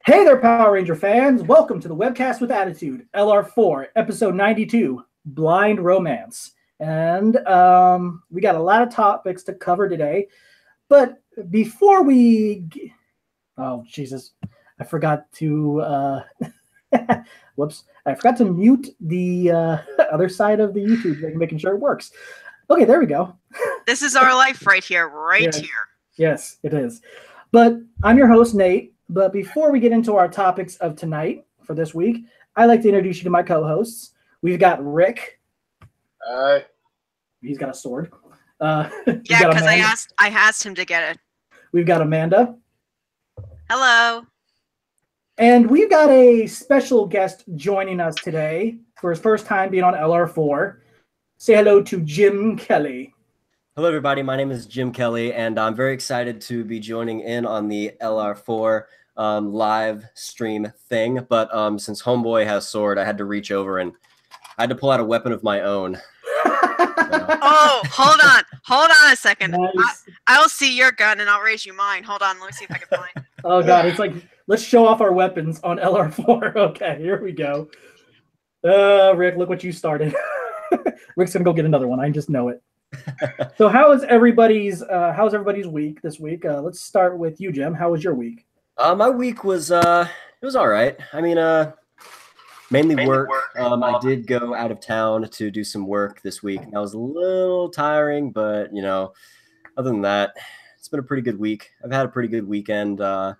Hey there, Power Ranger fans. Welcome to the Webcast with Attitude, LR4, episode 92, Blind Romance. And we got a lot of topics to cover today. But before we... Oh, Jesus. I forgot to... Whoops. I forgot to mute the other side of the YouTube thing, making sure it works. Okay, there we go. This is our life right here, Yes. here. Yes, it is. But I'm your host, Nate. But before we get into our topics of tonight for this week, I'd like to introduce you to my co-hosts. We've got Rick. Hi. He's got a sword. Yeah, because I asked him to get it. We've got Amanda. Hello. And we've got a special guest joining us today for his first time being on LR4. Say hello to Jim Kelly. Hello, everybody. My name is Jim Kelly, and I'm very excited to be joining in on the LR4 live stream thing. But since Homeboy has sword, I had to reach over and I had to pull out a weapon of my own. Oh, hold on a second. Nice. I'll see your gun and I'll raise you mine. Hold on, let me see if I can find it. Oh, God. It's like, let's show off our weapons on LR4. Okay, here we go. Rick, look what you started. Rick's going to go get another one. I just know it. So how's everybody's week this week? Let's start with you, Jim. How was your week? My week was it was all right. I mean, mainly work. I did go out of town to do some work this week. That was a little tiring, but other than that, it's been a pretty good week. I've had a pretty good weekend. Yeah.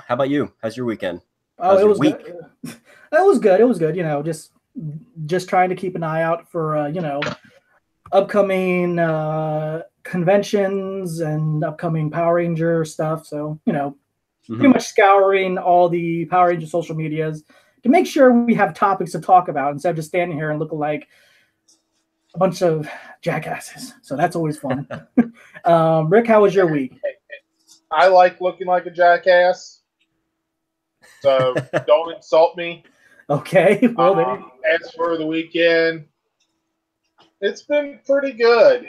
How about you? How's your weekend? Oh, it was good. It was good. It was good. Just trying to keep an eye out for upcoming conventions and upcoming Power Ranger stuff. So, pretty much scouring all the Power Ranger social medias to make sure we have topics to talk about instead of just standing here and looking like a bunch of jackasses. So that's always fun. Rick, how was your week? I like looking like a jackass, so don't insult me. Okay. Well, as for the weekend, it's been pretty good.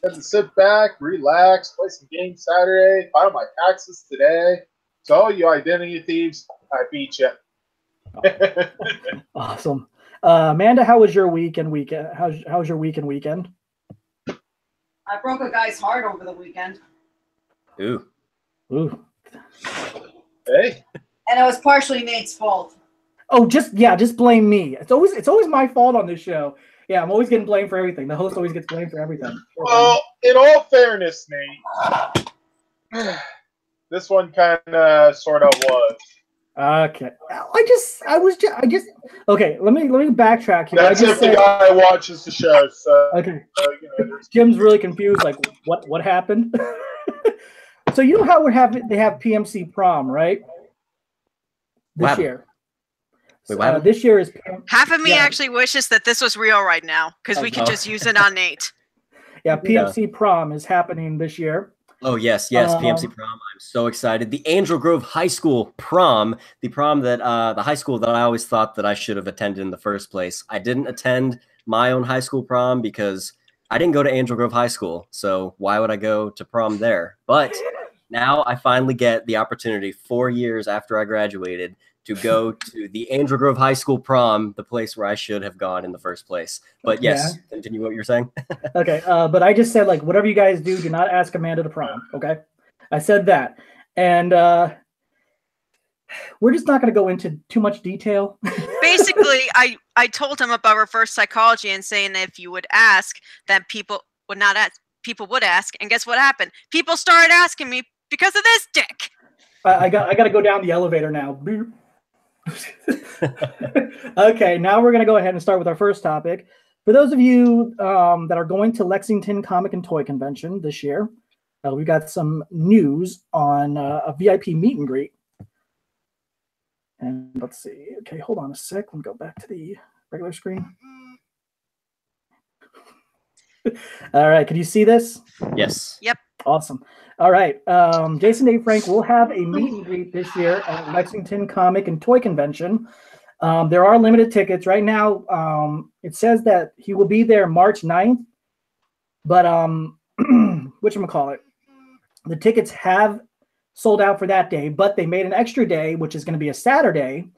Had to sit back, relax, play some games Saturday, file my taxes today. So all you identity thieves, I beat you. Awesome. Amanda, how was your week and weekend? How was your week and weekend? I broke a guy's heart over the weekend. Ooh. Hey. And it was partially Nate's fault. Oh, just blame me. It's always my fault on this show. Yeah, I'm always getting blamed for everything. The host always gets blamed for everything. Well, in all fairness, Nate, this one kind of sort of was. Okay. Okay, let me backtrack here. That's if the guy watches the show. So okay. Jim's really confused, like what happened? So you know how they have PMC prom, right? This year. Wait, this year is half of me actually wishes that this was real right now because we could just use it on Nate. Yeah, PMC prom is happening this year. Oh yes, PMC prom. I'm so excited. The Angel Grove High School prom, the prom that the high school that I always thought that I should have attended in the first place. I didn't attend my own high school prom because I didn't go to Angel Grove High School. So why would I go to prom there? But now I finally get the opportunity 4 years after I graduated to go to the Angel Grove High School prom, the place where I should have gone in the first place. But yes, continue what you're saying. Okay, but I just said, like, whatever you guys do not ask Amanda to prom, okay? I said that. And we're just not going to go into too much detail. Basically, I told him about reverse psychology and saying that if you would ask, then people would not ask. People would ask, and guess what happened? People started asking me because of this dick. I got to go down the elevator now. Boop. Okay, now we're going to go ahead and start with our first topic. For those of you that are going to Lexington Comic and Toy Convention this year, we've got some news on a VIP meet and greet. And let's see. Okay, hold on a sec. Let me go back to the regular screen. All right, can you see this? Yes. Yep. Awesome. All right. Jason Dave Frank will have a meet and greet this year at Lexington Comic and Toy Convention. There are limited tickets. Right now, it says that he will be there March 9th. But, whatchamacallit? The tickets have sold out for that day, but they made an extra day, which is going to be a Saturday.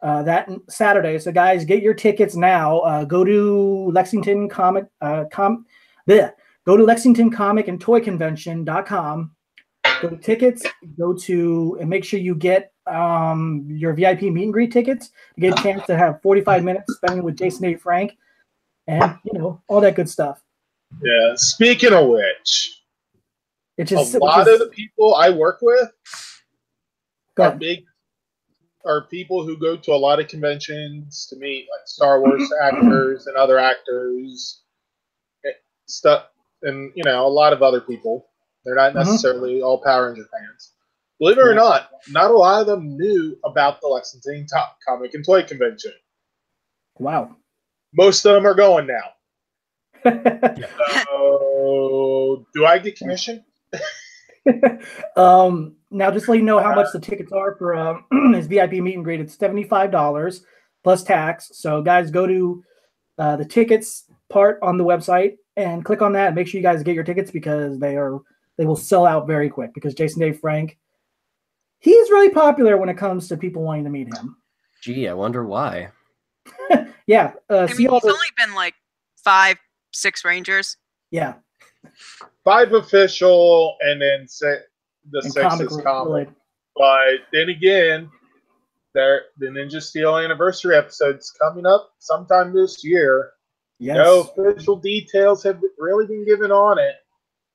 That Saturday. So guys, get your tickets now. Go to Lexington Comic Go to Lexington Comic and Toy Convention.com. Go to tickets, and make sure you get your VIP meet and greet tickets to get a chance to have 45 minutes spending with Jason A. Frank and all that good stuff. Yeah. Speaking of which, It's just a lot of the people I work with are people who go to a lot of conventions to meet like Star Wars actors and other actors, stuff, and a lot of other people. They're not necessarily all Power Ranger fans. Believe it or not a lot of them knew about the Lexington Comic and Toy Convention. Wow. Most of them are going now. So, do I get commission? Now, just to let you know how much the tickets are for his VIP meet and greet. It's $75 plus tax. So, guys, go to the tickets part on the website and click on that. And make sure you guys get your tickets because they will sell out very quick. Because Jason Dave Frank, he's really popular when it comes to people wanting to meet him. Gee, I wonder why. Yeah, he's only been like 5-6 Rangers. Yeah. 5 official, and then the 6 is comic. Related. But then again, the Ninja Steel anniversary episode's coming up sometime this year. Yes. No official details have really been given on it.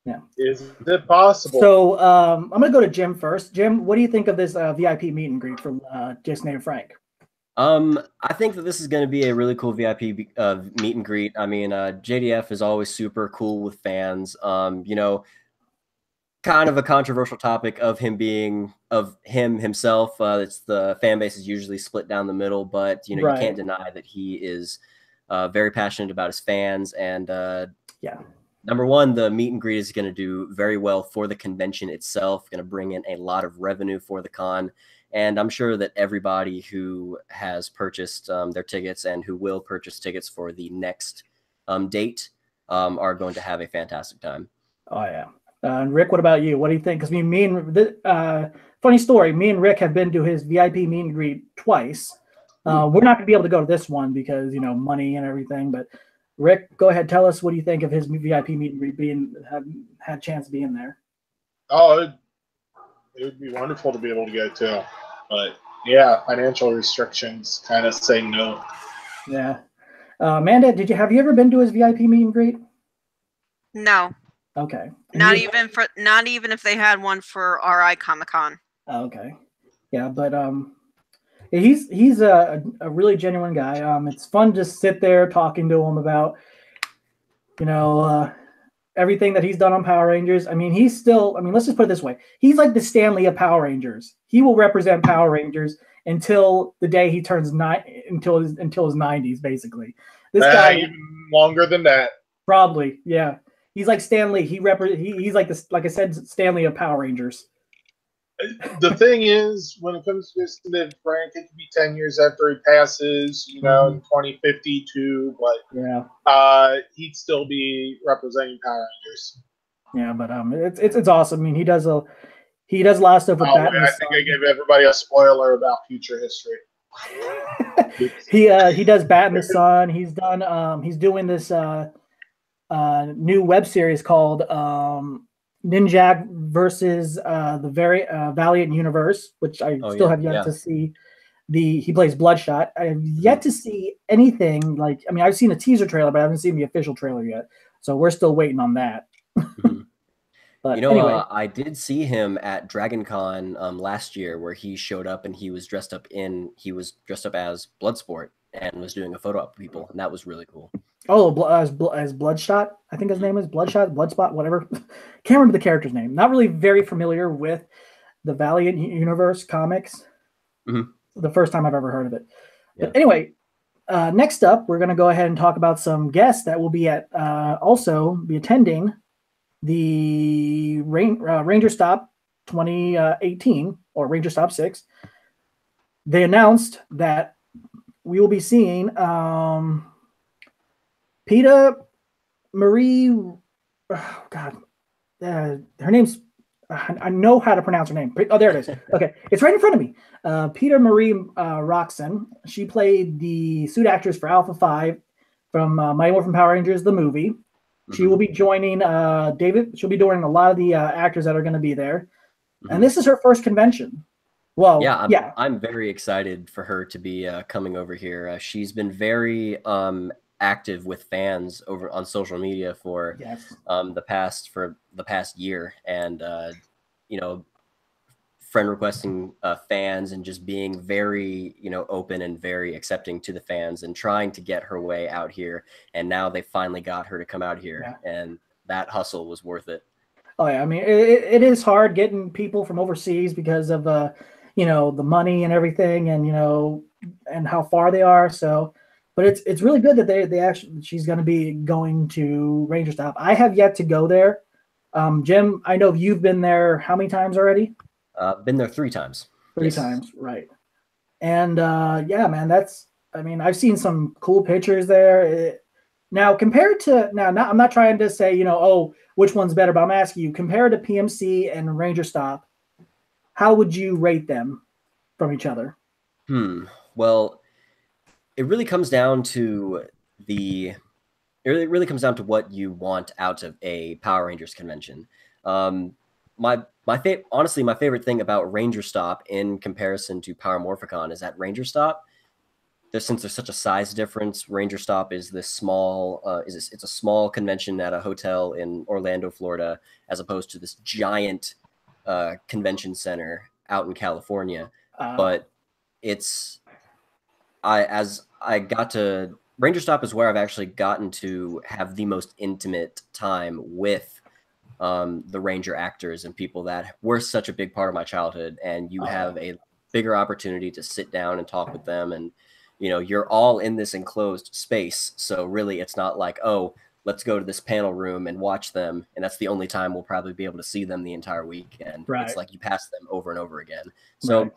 Yeah. Is it possible? So I'm going to go to Jim first. Jim, what do you think of this VIP meet and greet from Jason A. Frank? I think that this is going to be a really cool VIP meet and greet. I mean, JDF is always super cool with fans. Kind of a controversial topic of him himself. It's the fan base is usually split down the middle, but you can't deny that he is very passionate about his fans. And number one, the meet and greet is going to do very well for the convention itself. Going to bring in a lot of revenue for the con. And I'm sure that everybody who has purchased their tickets and who will purchase tickets for the next date are going to have a fantastic time. Oh, yeah. And Rick, what about you? What do you think? Because funny story, me and Rick have been to his VIP meet and greet twice. We're not going to be able to go to this one because, money and everything. But Rick, go ahead. Tell us what do you think of his VIP meet and greet had a chance of being there? Oh, it would be wonderful to be able to go to. But, yeah, financial restrictions kind of say no. Yeah. Amanda, have you ever been to his VIP meet and greet? No. Okay. Not even if they had one for RI Comic-Con. Okay. Yeah, but he's a really genuine guy. It's fun to sit there talking to him about everything that he's done on Power Rangers. I mean, let's just put it this way. He's like the Stan Lee of Power Rangers. He will represent Power Rangers until the day he turns until his 90s, basically. This guy even longer than that. Probably, yeah. He's like Stan Lee. He's like this, like I said, Stan Lee of Power Rangers. The thing is, when it comes to Jason Frank, it could be 10 years after he passes, in 2052, but he'd still be representing Power Rangers. Yeah, but it's awesome. I mean, he does a lot of stuff with Batman. I think I gave everybody a spoiler about future history. He does Bat in the Sun. He's doing this new web series called Ninjak versus the very Valiant Universe, which I still have yet to see. He plays Bloodshot. I have yet to see anything like. I mean, I've seen a teaser trailer, but I haven't seen the official trailer yet. So we're still waiting on that. But anyway. I did see him at Dragon Con last year, where he showed up and he was dressed up as Bloodsport and was doing a photo op with people, and that was really cool. Oh, as Bloodshot, I think his name is Bloodshot, Bloodspot, whatever. Can't remember the character's name. Not really very familiar with the Valiant Universe comics. The first time I've ever heard of it. Yeah. But anyway, next up, we're going to go ahead and talk about some guests that will be also be attending the Ranger Stop 2018 or Ranger Stop 6. They announced that we will be seeing Peeta Marie. Oh God, her name's I know how to pronounce her name. Oh, there it is. Okay, it's right in front of me. Peter Marie Roxon. She played the suit actress for Alpha 5 from Mighty Morphin Power Rangers, the movie. She will be joining David. She'll be joining a lot of the actors that are going to be there. And this is her first convention. Well, I'm very excited for her to be coming over here. She's been very active with fans over on social media for the past year, and friend requesting fans and just being very open and very accepting to the fans and trying to get her way out here. And now they finally got her to come out here, and that hustle was worth it. Oh yeah, I mean it is hard getting people from overseas because of the money and everything, and and how far they are. So, but it's really good that they actually she's going to be going to Ranger Stop. I have yet to go there. Jim, I know you've been there how many times already? Been there 3 times. 3 times, right? And man, I've seen some cool pictures there. Now compared to I'm not trying to say which one's better, but I'm asking you, compared to PMC and Ranger Stop, how would you rate them from each other? Well, it really comes down to what you want out of a Power Rangers convention. My favorite thing about Ranger Stop in comparison to Power Morphicon is that Ranger Stop, since there's such a size difference, Ranger Stop is this small, it's a small convention at a hotel in Orlando, Florida, as opposed to this giant convention center out in California. But Ranger Stop is where I've actually gotten to have the most intimate time with the Ranger actors and people that were such a big part of my childhood, and you have a bigger opportunity to sit down and talk with them, and you're all in this enclosed space, so really it's not like, oh, let's go to this panel room and watch them, and that's the only time we'll probably be able to see them the entire week, and it's like you pass them over and over again. So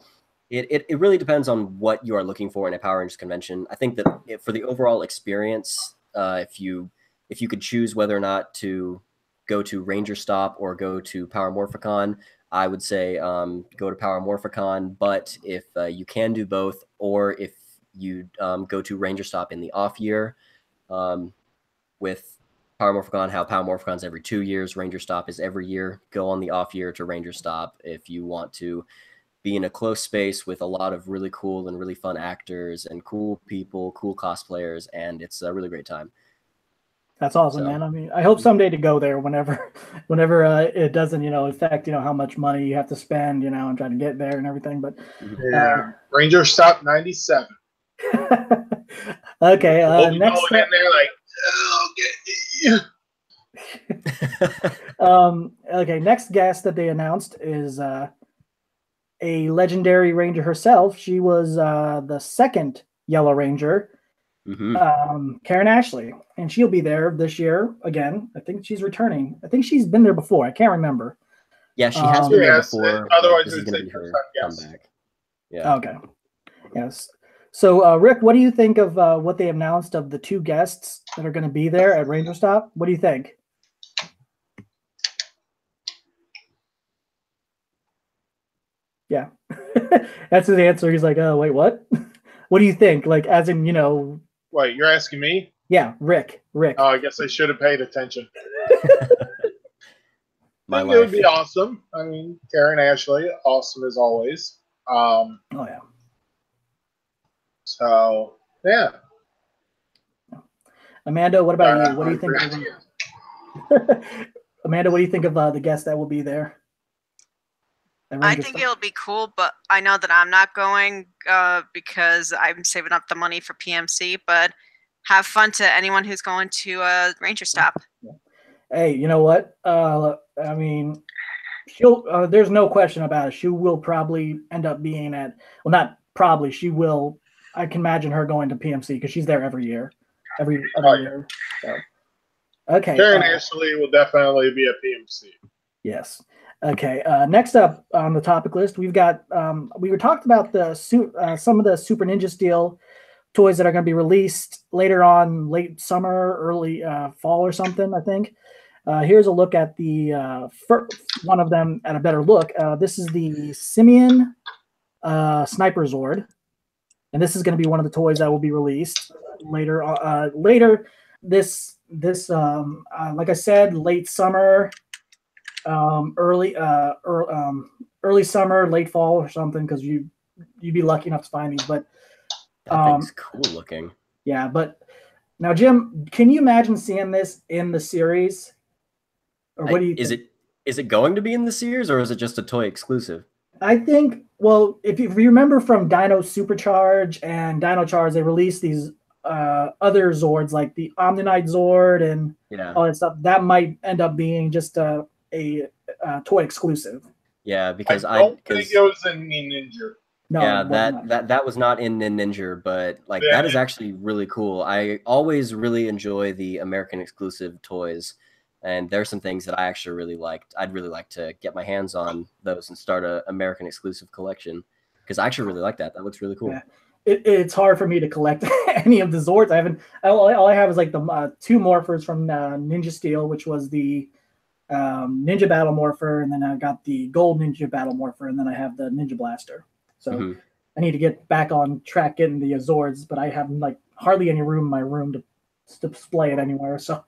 it really depends on what you are looking for in a Power Rangers convention. I think that for the overall experience, if you could choose whether or not to go to Ranger Stop or go to Power Morphicon, I would say go to Power Morphicon. But if you can do both, or if you go to Ranger Stop in the off year, with Power Morphicon, how Power Morphicon's every 2 years, Ranger Stop is every year. Go on the off year to Ranger Stop if you want to be in a close space with a lot of really cool and really fun actors and cool people, cool cosplayers, and it's a really great time. That's awesome, man. I mean, I hope someday to go there whenever it doesn't, affect, how much money you have to spend, and try to get there and everything. But Ranger Stop 97. Okay. We'll next going in there like, okay. Next guest that they announced is a legendary Ranger herself. She was the second Yellow Ranger. Karen Ashley, and she'll be there this year again. I think she's returning. I think she's been there before. I can't remember. Yeah, she has been there before. Otherwise, this is going to be her comeback. Yeah. Okay. Yes. So, Rick, what do you think of what they announced of the 2 guests that are going to be there at Ranger Stop? What do you think? Yeah, that's his answer. He's like, "Oh, wait, what? What do you think?" Like, as in, Wait, you're asking me? Yeah, Rick. Oh, I guess I should have paid attention. It would be awesome. I mean, Karen Ashley, awesome as always. Oh yeah. So yeah. Amanda, what about you? What do you think? Amanda, what do you think of the guests that will be there? I think it'll be cool, but I know that I'm not going because I'm saving up the money for PMC. But have fun to anyone who's going to Ranger Stop. Hey, you know what? I mean, she'll. There's no question about it. She will probably end up being at. Well, not probably. She will. I can imagine her going to PMC because she's there every year. Every year. So. Okay. Karen Ashley will definitely be a PMC. Yes. Okay. Next up on the topic list, we've got we were talking about the some of the Super Ninja Steel toys that are going to be released later on, late summer, early fall or something, I think. Here's a look at the one of them at a better look. This is the Simeon Sniper Zord, and this is going to be one of the toys that will be released later. Later this like I said, late summer, early summer, late fall or something, because you'd be lucky enough to find these. But that thing's cool looking. Yeah, but now, Jim, can you imagine seeing this in the series? Or what do you think? Is it going to be in the series, or is it just a toy exclusive? I think, well, if you remember from Dino Supercharge and Dino Charge, they released these other Zords, like the Omnionite Zord and all that stuff. That might end up being just a toy exclusive. Yeah, because I don't think it was in Ninja. No, yeah, that was not in Ninja, but like that is actually really cool. I always really enjoy the American exclusive toys, and there's some things that I actually really liked. I'd really like to get my hands on those and start a American exclusive collection, because I actually really like that. That looks really cool. Yeah. It's hard for me to collect any of the Zords. I haven't. All I have is like the two morphers from Ninja Steel, which was the Ninja Battle Morpher, and then I got the Gold Ninja Battle Morpher, and then I have the Ninja Blaster. So I need to get back on track getting the Zords, but I have like hardly any room in my room to display it anywhere. So,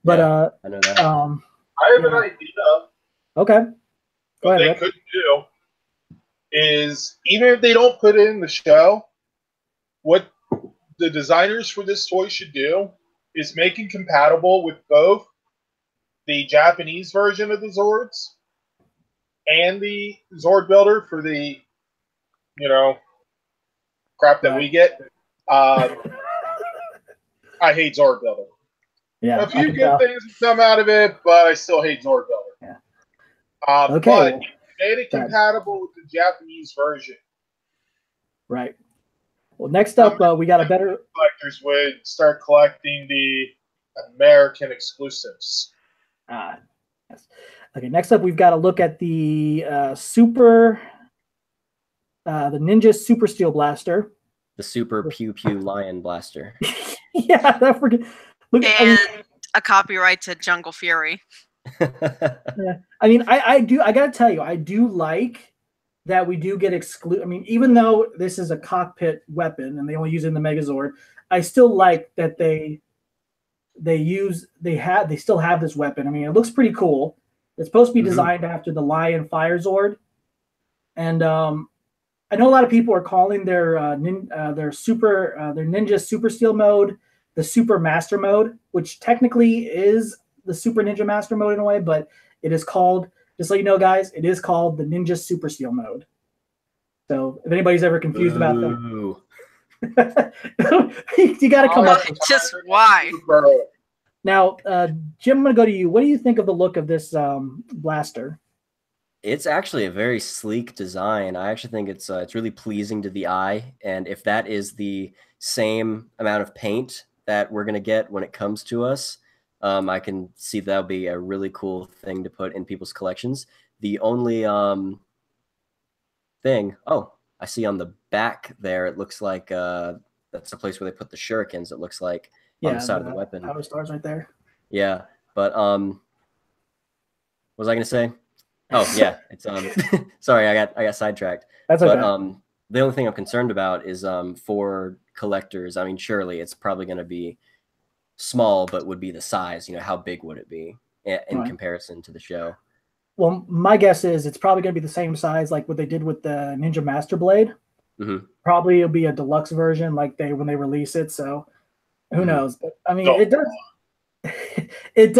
but I know that. I have an idea. Okay, go ahead. What they could do is, even if they don't put it in the show, what the designers for this toy should do is make it compatible with both the Japanese version of the Zords and the Zord builder for the crap that we get. I hate Zord builder. Yeah, a few good things come out of it, but I still hate Zord builder. Yeah. Okay. But made it compatible with the Japanese version. Right. Well, next up, we got a better collectors would start collecting the American exclusives. Yes. Okay. Next up, we've got to look at the the Ninja Super Steel Blaster. The Super Pew Pew Lion Blaster. Yeah, that forget. Look, and a copyright to Jungle Fury. Yeah, I mean, I gotta tell you, I do like that we do get exclude. I mean, even though this is a cockpit weapon and they only use it in the Megazord, I still like that they still have this weapon. I mean, it looks pretty cool. It's supposed to be designed after the Lion Fire Zord, and I know a lot of people are calling their Ninja Super Steel mode the Super Master mode, which technically is the Super Ninja Master mode in a way, but it is called, just so you know, guys, it is called the Ninja Super Steel mode. So if anybody's ever confused about that, you got to come up with just why. Now, Jim, I'm going to go to you. What do you think of the look of this blaster? It's actually a very sleek design. I actually think it's really pleasing to the eye, and if that is the same amount of paint that we're going to get when it comes to us, I can see that'll be a really cool thing to put in people's collections. The only thing, I see on the back there, it looks like that's the place where they put the shurikens, it looks like, on the side of the weapon. Power stars right there. Yeah, but what was I going to say? Oh, yeah, it's sorry, I got sidetracked. That's okay. But the only thing I'm concerned about is for collectors, I mean, surely it's probably going to be small, but would be the size, how big would it be in comparison to the show? Well, my guess is it's probably going to be the same size like what they did with the Ninja Master Blade. Probably it'll be a deluxe version like when they release it, so who knows? But I mean, it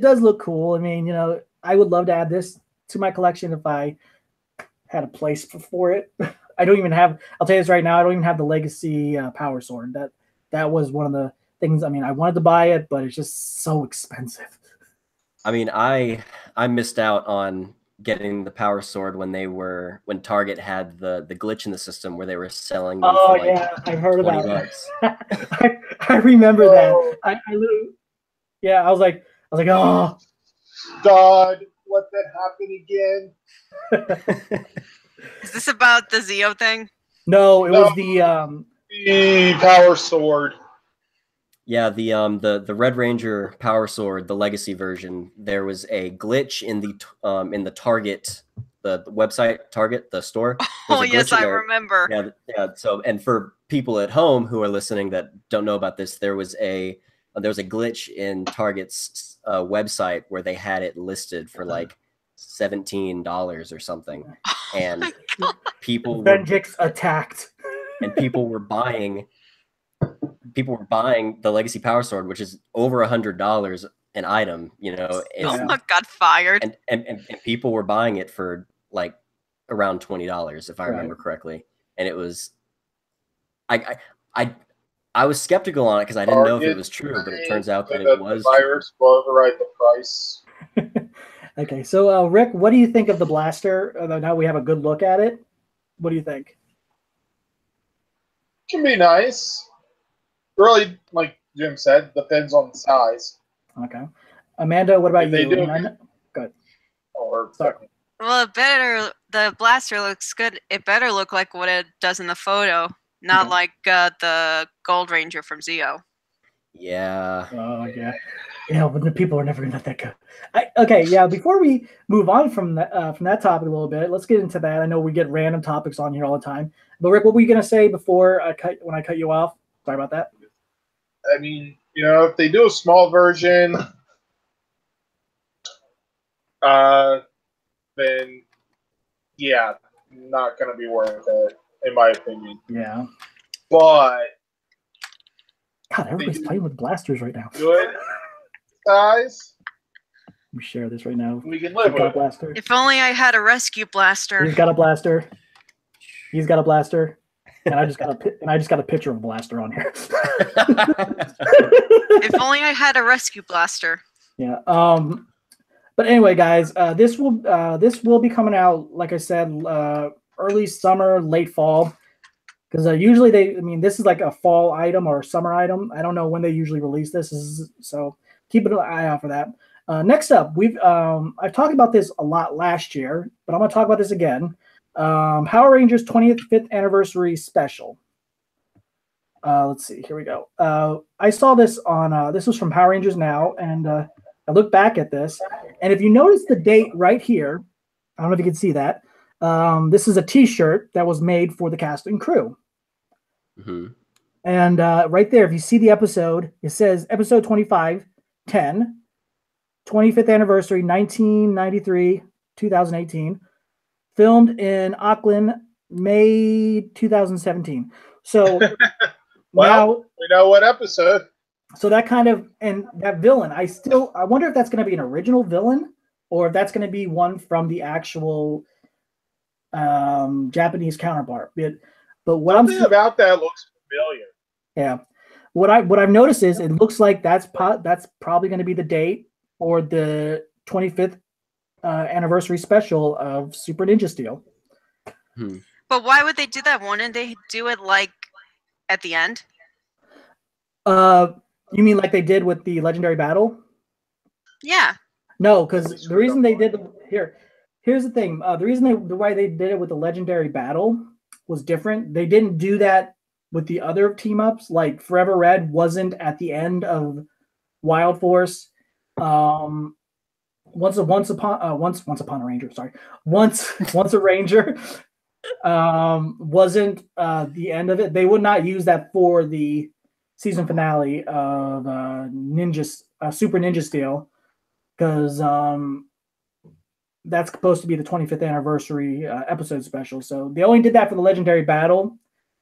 does look cool. I mean, I would love to add this to my collection if I had a place for it. I don't even have, I'll tell you this right now, I don't even have the Legacy Power Sword. That was one of the things, I mean, I wanted to buy it, but it's just so expensive. I mean, I missed out on getting the Power Sword when Target had the glitch in the system where they were selling them for like I've heard about $20. I remember that. I literally, I was like, oh God, let that happen again. Is this about the Zeo thing? No, it was the Power Sword. Yeah, the Red Ranger Power Sword, the Legacy version, there was a glitch in the Target, the website Target, the store. Oh yes, I remember. Yeah, yeah. So, and for people at home who are listening that don't know about this, there was a glitch in Target's website where they had it listed for like $17 or something, and people Venjix attacked, and people were buying the Legacy Power Sword, which is over $100 an item. You know, got fired, and people were buying it for like around $20 if I remember correctly, and it was I was skeptical on it because I didn't know if it was true, but it turns out that it was. The virus will override the price. Okay, so Rick, what do you think of the blaster? Now we have a good look at it. What do you think? It can be nice. Really, like Jim said, depends on the size. Okay, Amanda, what about you? Good. Sorry. Well, the blaster looks good. It better look like what it does in the photo, not like the Gold Ranger from Zeo. Yeah. Oh yeah. Yeah, but the people are never gonna let that go. Okay, yeah. Before we move on from that topic a little bit, let's get into that. I know we get random topics on here all the time. But Rick, what were you gonna say before when I cut you off? Sorry about that. I mean, if they do a small version, then yeah, not gonna be worth it, in my opinion. Yeah. But God, everybody's playing with blasters right now. Good size. Let me share this right now. We can live with blaster. If only I had a rescue blaster. He's got a blaster. He's got a blaster. And I just got a picture of a blaster on here. If only I had a rescue blaster. Yeah. But anyway, guys, this will be coming out, like I said, early summer, late fall. Because usually this is like a fall item or a summer item. I don't know when they usually release this, so keep an eye out for that. Next up, I've talked about this a lot last year, but I'm going to talk about this again. Power Rangers 25th Anniversary Special. Let's see, here we go. I saw this on, this was from Power Rangers Now, and I looked back at this, and if you notice the date right here, I don't know if you can see that, this is a t-shirt that was made for the cast and crew. Mm-hmm. And right there, if you see the episode, it says episode 2510, 25th anniversary, 1993, 2018, filmed in Auckland, May 2017. So well, we know what episode. So that kind of, and that villain, I wonder if that's going to be an original villain or if that's going to be one from the actual Japanese counterpart. But what Something about that looks familiar. Yeah. What I've noticed is it looks like that's probably going to be the date for the 25th anniversary special of Super Ninja Steel. But why would they do that? Wouldn't they do it like at the end? You mean like they did with the Legendary Battle? Yeah. No, because the reason they did here's the thing. The reason why they did it with the Legendary Battle was different. They didn't do that with the other team ups. Like Forever Red wasn't at the end of Wild Force. Once Upon a Ranger. Sorry, once a Ranger wasn't the end of it. They would not use that for the season finale of Super Ninja Steel, because that's supposed to be the 25th anniversary episode special. So they only did that for the Legendary Battle,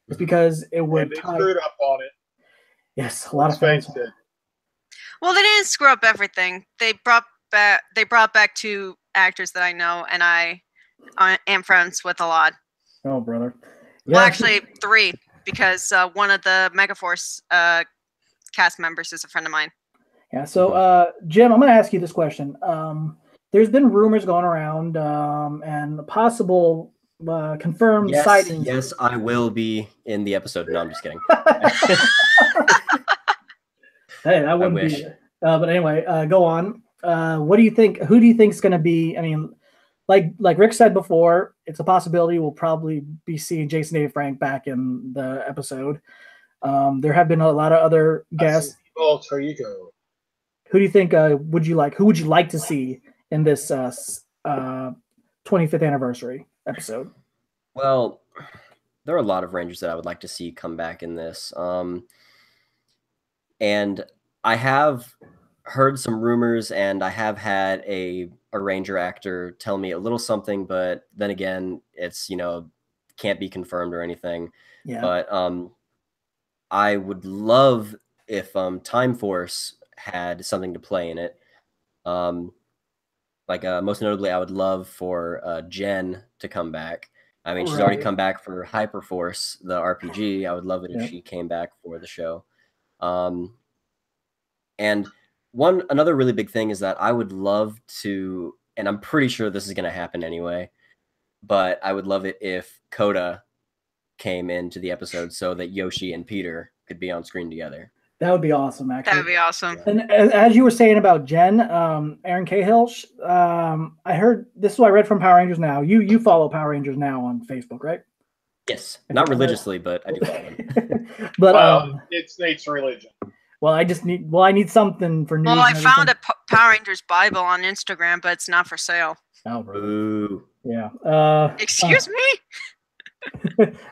just because it would. They screwed up on it. Yes, a lot of fans did. Well, they didn't screw up everything. They brought back two actors that I know and I am friends with a lot. Oh, brother. Yeah. Well, actually, three, because one of the Megaforce cast members is a friend of mine. Yeah. So, Jim, I'm going to ask you this question. There's been rumors going around and possible confirmed sightings. Yes, I will be in the episode. No, I'm just kidding. Hey, that wouldn't be. But anyway, go on. What do you think? Who do you think is going to be? I mean, like Rick said before, it's a possibility we'll probably be seeing Jason David Frank back in the episode. There have been a lot of other guests. Alter ego. Who do you think would you like? Who would you like to see in this 25th anniversary episode? Well, there are a lot of Rangers that I would like to see come back in this. And I have heard some rumors, and I have had a Ranger actor tell me a little something, but then again, it's, can't be confirmed or anything. Yeah. But I would love if Time Force had something to play in it. Most notably, I would love for Jen to come back. I mean, she's already come back for Hyperforce, the RPG. I would love it if she came back for the show. And another really big thing is that I would love to, and I'm pretty sure this is going to happen anyway, but I would love it if Coda came into the episode so that Yoshi and Peter could be on screen together. That would be awesome, actually. That would be awesome. And as you were saying about Jen, Erin Cahill, I heard, this is what I read from Power Rangers Now. You follow Power Rangers Now on Facebook, right? Yes. Not religiously, but I do follow them. But it's Nate's religion. Well, I need something for news. Well, I found a Power Rangers Bible on Instagram, but it's not for sale. Oh, really? Boo. Yeah. Excuse me?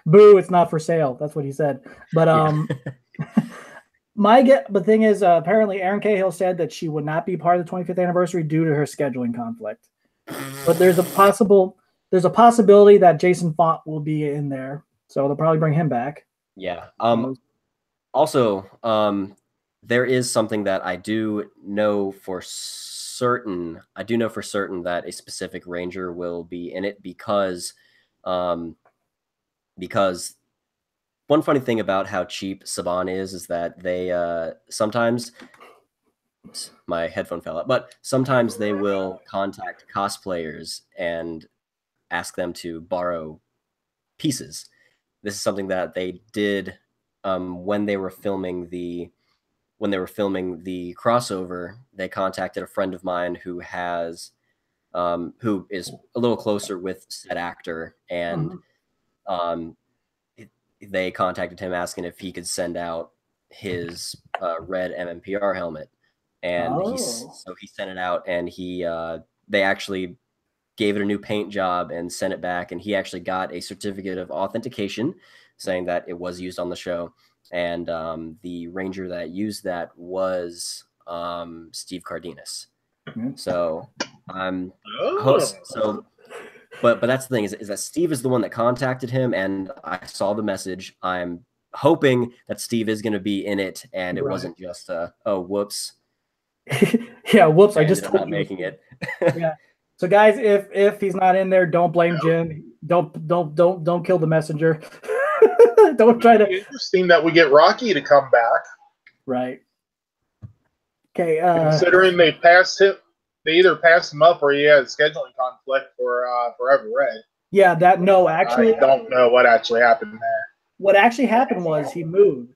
Boo, it's not for sale. That's what he said. But the thing is, apparently Erin Cahill said that she would not be part of the 25th anniversary due to her scheduling conflict. But there's a possibility that Jason Font will be in there, so they'll probably bring him back. Yeah. Also, there is something that I do know for certain. I do know for certain that a specific Ranger will be in it because one funny thing about how cheap Saban is that they sometimes, my headphone fell out, but sometimes they will contact cosplayers and ask them to borrow pieces. This is something that they did when they were filming the crossover. They contacted a friend of mine who is a little closer with said actor, and they contacted him asking if he could send out his red MMPR helmet, and so he sent it out, and they actually gave it a new paint job and sent it back, and he actually got a certificate of authentication saying that it was used on the show. And the Ranger that used that was Steve Cardenas. So but that's the thing is that Steve is the one that contacted him, and I saw the message. I'm hoping that Steve is going to be in it, and it wasn't just oh whoops. Yeah, whoops! I just not making it. Yeah. So guys, if he's not in there, don't blame Jim. Don't kill the messenger. Don't try to. It's interesting that we get Rocky to come back. Right. Okay. Considering they either passed him up or he had a scheduling conflict for Forever Red. Yeah. Actually, I don't know what actually happened there. What actually happened was he moved,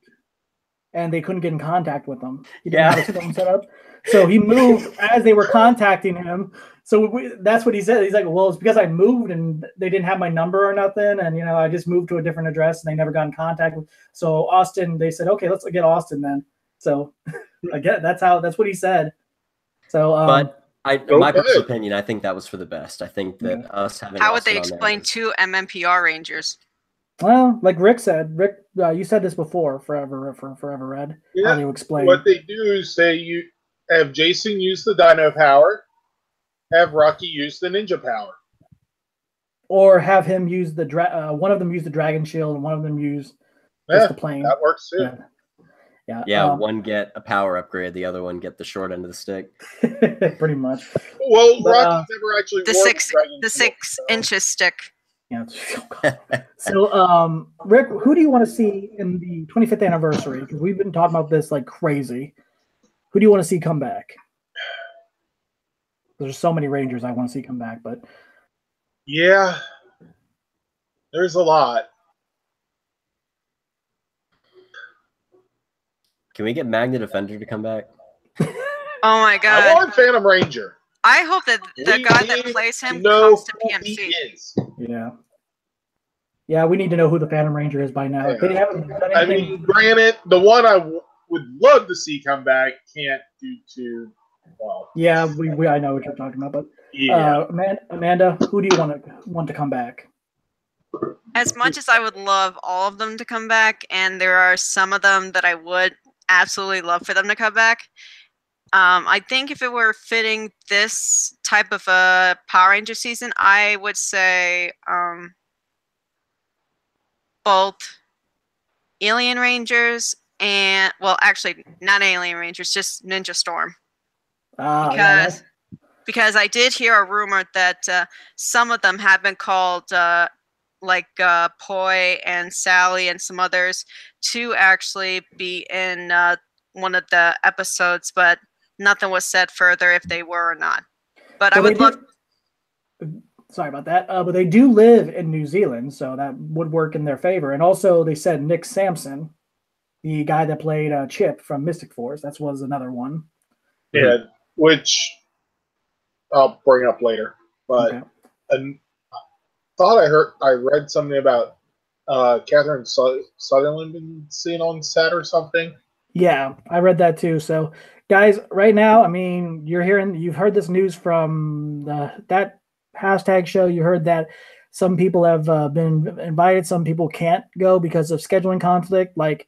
and they couldn't get in contact with him. He didn't have a phone set up, so he moved as they were contacting him. So that's what he said. He's like, well, it's because I moved and they didn't have my number or nothing. And, I just moved to a different address and they never got in contact with. So Austin, they said, okay, let's get Austin then. So again, that's what he said. So, but my personal opinion, I think that was for the best. I think that us having. How would they explain two MMPR Rangers? Well, like Rick said, you said this before, Forever Red. Yeah. How do you explain? What they do is you have Jason use the Dino power. Have Rocky use the ninja power, or have him use the one of them use the dragon shield and one of them use just the plane. That works too. Yeah. One get a power upgrade, the other one get the short end of the stick. Pretty much. Well, Rocky's never actually the 6 inches stick. Yeah. So, Rick, who do you want to see in the 25th anniversary? Because we've been talking about this like crazy. Who do you want to see come back? There's so many Rangers I want to see come back, but yeah, there's a lot. Can we get Magna Defender to come back? Oh my god! I want Phantom Ranger. I hope that the guy that plays him comes to PMC. Yeah, we need to know who the Phantom Ranger is by now. Yeah. They haven't done anything. I mean, granted, the one I would love to see come back, can't due to, well. Yeah, I know what you're talking about, but yeah. Amanda, who do you want to come back? As much as I would love all of them to come back, and there are some of them that I would absolutely love for them to come back, I think if it were fitting this type of a Power Ranger season, I would say both Alien Rangers and, well, actually not Alien Rangers, just Ninja Storm. Because I did hear a rumor that some of them have been called like Poi and Sally and some others to actually be in one of the episodes, but nothing was said further if they were or not. But I would love. Sorry about that. But they do live in New Zealand, so that would work in their favor. And also, they said Nick Sampson, the guy that played Chip from Mystic Force, that was another one. Yeah, which I'll bring up later. But okay. I thought I read something about Catherine Sutherland being seen on set or something. Yeah, I read that too. So, guys, right now, I mean, you've heard this news from that hashtag show. You heard that some people have been invited, some people can't go because of scheduling conflict. Like,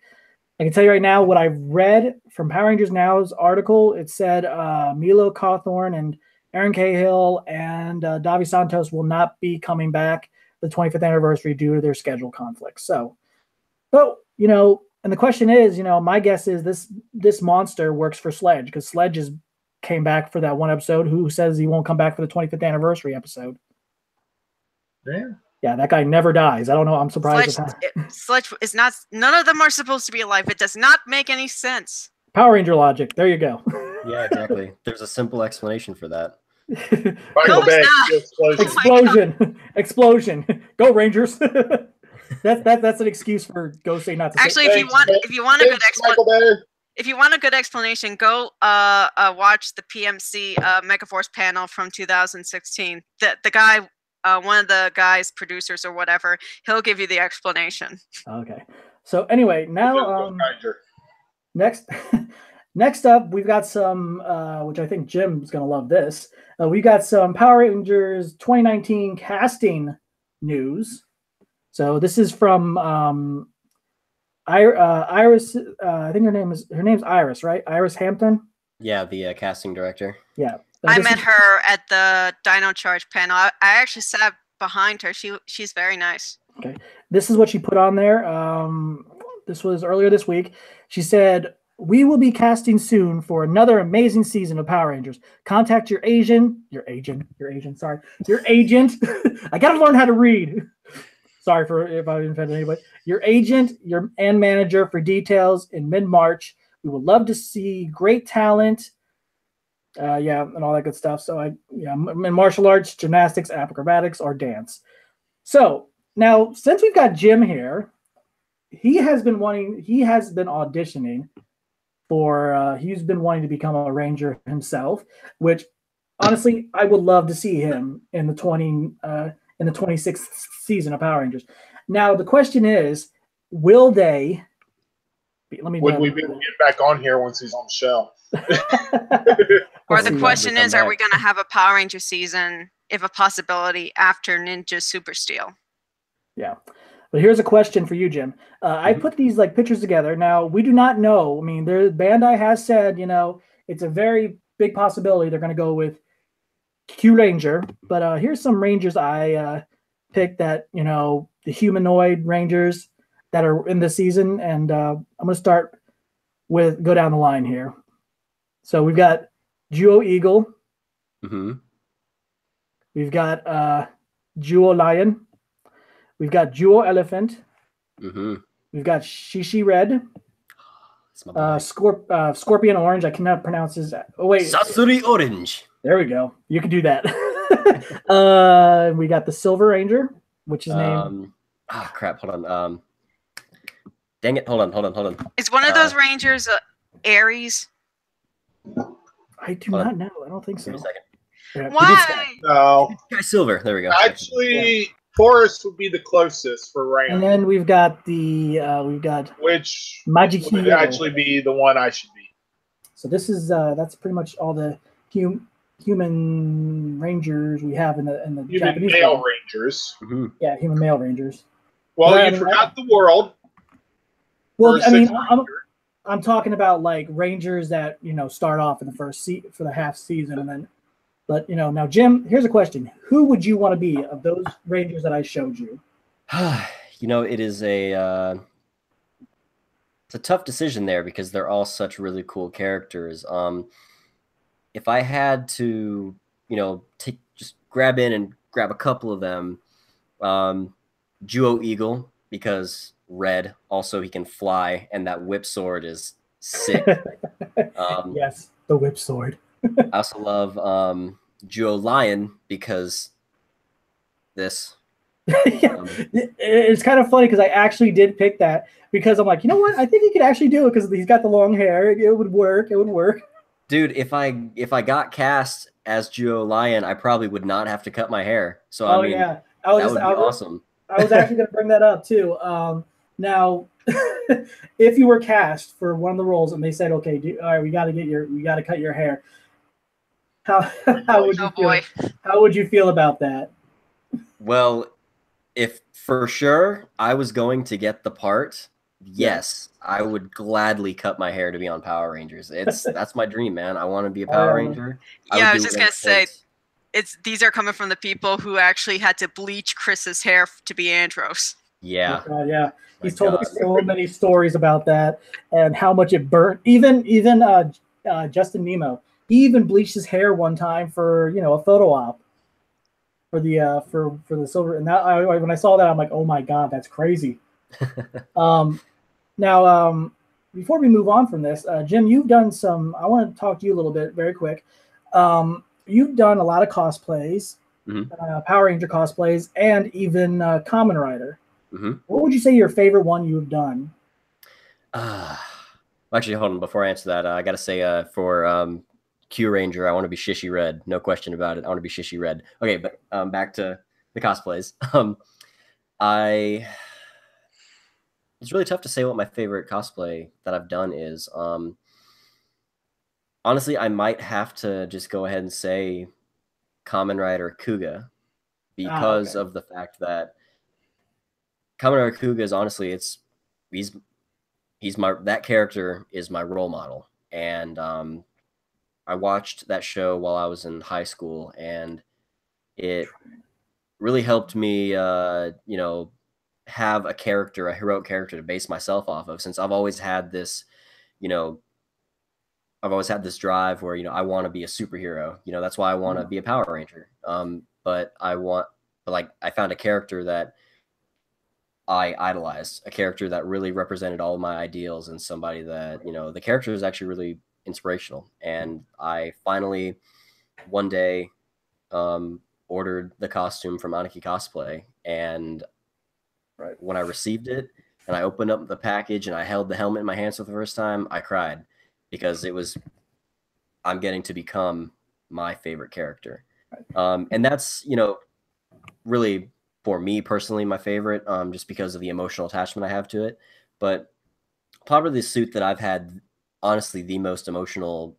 I can tell you right now, what I've read from Power Rangers Now's article, it said Milo Cawthorn and Aaron Cahill and Davi Santos will not be coming back the 25th anniversary due to their schedule conflicts. So, but, you know, and the question is, you know, my guess is this monster works for Sledge, because Sledge came back for that one episode. Who says he won't come back for the 25th anniversary episode? Yeah, that guy never dies. I don't know. I'm surprised. Sledge is not. None of them are supposed to be alive. It does not make any sense. Power Ranger logic. There you go. Yeah, exactly. There's a simple explanation for that. Michael Bay, explosion. Go Rangers. That's an excuse for Ghost saying not to. Actually, if you want a good explanation, go watch the PMC Megaforce panel from 2016. The guy, one of the guys, producers or whatever, he'll give you the explanation. Okay. So anyway, now next up, we've got some, which I think Jim's gonna love this. We got some Power Rangers 2019 casting news. So this is from Iris. I think her name's Iris, right? Iris Hampton. Yeah, the casting director. Yeah, I met her at the Dino Charge panel. I actually sat behind her. She's very nice. Okay, this is what she put on there. This was earlier this week. She said, "We will be casting soon for another amazing season of Power Rangers. Contact your agent. Sorry, your agent. I gotta learn how to read. Sorry if I offended anybody. Your agent, and manager for details in mid-March. We would love to see great talent, and all that good stuff. So in martial arts, gymnastics, acrobatics, or dance. So now, since we've got Jim here, he has been auditioning for. He's been wanting to become a Ranger himself, which honestly, I would love to see him in the 26th season of Power Rangers. Now, the question is, will they... Would we be able to get back on here once he's on the show? Or the question is, are we going to have a Power Ranger season, if a possibility, after Ninja Super Steel? Yeah. But here's a question for you, Jim. I put these pictures together. Now, we do not know. I mean, Bandai has said, it's a very big possibility they're going to go with Q Ranger, but here's some Rangers I picked that, the humanoid Rangers that are in this season, and I'm going to go down the line here. So we've got Duo Eagle. Mm-hmm. We've got Duo Lion. We've got Duo Elephant. Mm-hmm. We've got Shishi Red. Scorpion Orange. I cannot pronounce his. Oh wait, Sasori Orange. There we go. You can do that. We got the Silver Ranger, which is named. Oh crap! Hold on. Dang it! Hold on. Is one of those Rangers Aries? I do not know. I don't think so. Wait a second. Why? No. Silver. There we go. Actually, Forest would be the closest for Ram. And then we've got which Majiki would actually be the one I should be. So this is that's pretty much all the human rangers we have in the human Japanese male world. Rangers. Mm-hmm. Yeah, human male rangers. Well, you forgot the world. Well, I mean, I'm talking about like rangers that start off in the first for the half season, and then, but now Jim, here's a question: who would you want to be of those rangers that I showed you? It is it's a tough decision there because they're all such really cool characters. If I had to, just grab in and grab a couple of them, Juo Eagle, because red, also he can fly, and that whip sword is sick. Yes, the whip sword. I also love Juo Lion because this. It's kind of funny because I actually did pick that because I'm like, you know what? I think he could actually do it because he's got the long hair. It would work. It would work. Dude, if I got cast as Juo Lion, I probably would not have to cut my hair. So that would be awesome. I was actually going to bring that up too. Now, if you were cast for one of the roles and they said, "Okay, all right, we got to cut your hair," how would you feel? How would you feel about that? Well, if for sure I was going to get the part, yes, I would gladly cut my hair to be on Power Rangers. That's my dream, man. I want to be a Power Ranger. Yeah, I was just gonna say, these are coming from the people who actually had to bleach Chris's hair to be Andros. Yeah, yeah. He's told us so many stories about that and how much it burnt. Even Justin Nemo, he even bleached his hair one time for a photo op for the for the silver. And that when I saw that, I'm like, oh my god, that's crazy. Now, before we move on from this, Jim, you've done some. I want to talk to you a little bit, very quick. You've done a lot of cosplays, Power Ranger cosplays, and even Kamen Rider. Mm-hmm. What would you say your favorite one you've done? Actually, hold on. Before I answer that, I got to say for Q Ranger, I want to be Shishi Red. No question about it. I want to be Shishi Red. Okay, but back to the cosplays. It's really tough to say what my favorite cosplay that I've done is. Honestly, I might have to just go ahead and say Kamen Rider Kuga because of the fact that Kamen Rider Kuga is honestly that character is my role model, and I watched that show while I was in high school, and it really helped me have a heroic character to base myself off of, since I've always had this drive where I want to be a superhero. That's why I want to be a Power Ranger. But I found a character that I idolized, a character that really represented all of my ideals, and somebody that the character is actually really inspirational. And I finally one day ordered the costume from Aniki Cosplay, and when I received it and I opened up the package and I held the helmet in my hands for the first time, I cried because I'm getting to become my favorite character. And that's, really for me personally, my favorite, just because of the emotional attachment I have to it. But probably the suit that I've had, honestly, the most emotional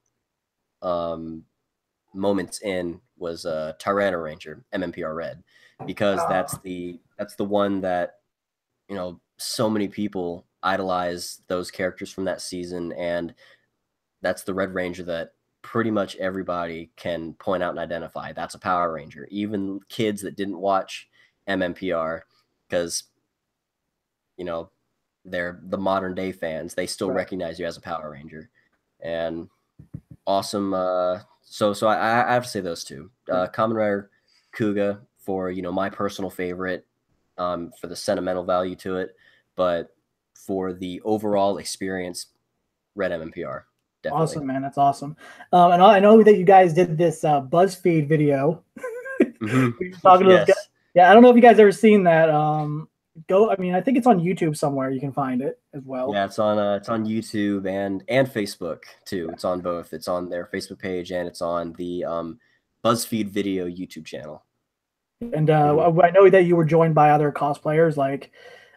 moments in was Tyranno Ranger, MMPR Red, because that's the one that, so many people idolize those characters from that season. And that's the Red Ranger that pretty much everybody can point out and identify. That's a Power Ranger. Even kids that didn't watch MMPR, because, they're the modern day fans, they still recognize you as a Power Ranger. And awesome. So I have to say those two. Kamen Rider Kuga for, my personal favorite, for the sentimental value to it, but for the overall experience, Red MMPR. Definitely. Awesome, man. That's awesome. And I know that you guys did this BuzzFeed video. Talking to those guys. Yeah, I don't know if you guys ever seen that. I think it's on YouTube somewhere. You can find it as well. Yeah, it's on YouTube and Facebook too. It's on both. It's on their Facebook page and it's on the BuzzFeed video YouTube channel. And I know that you were joined by other cosplayers. Like,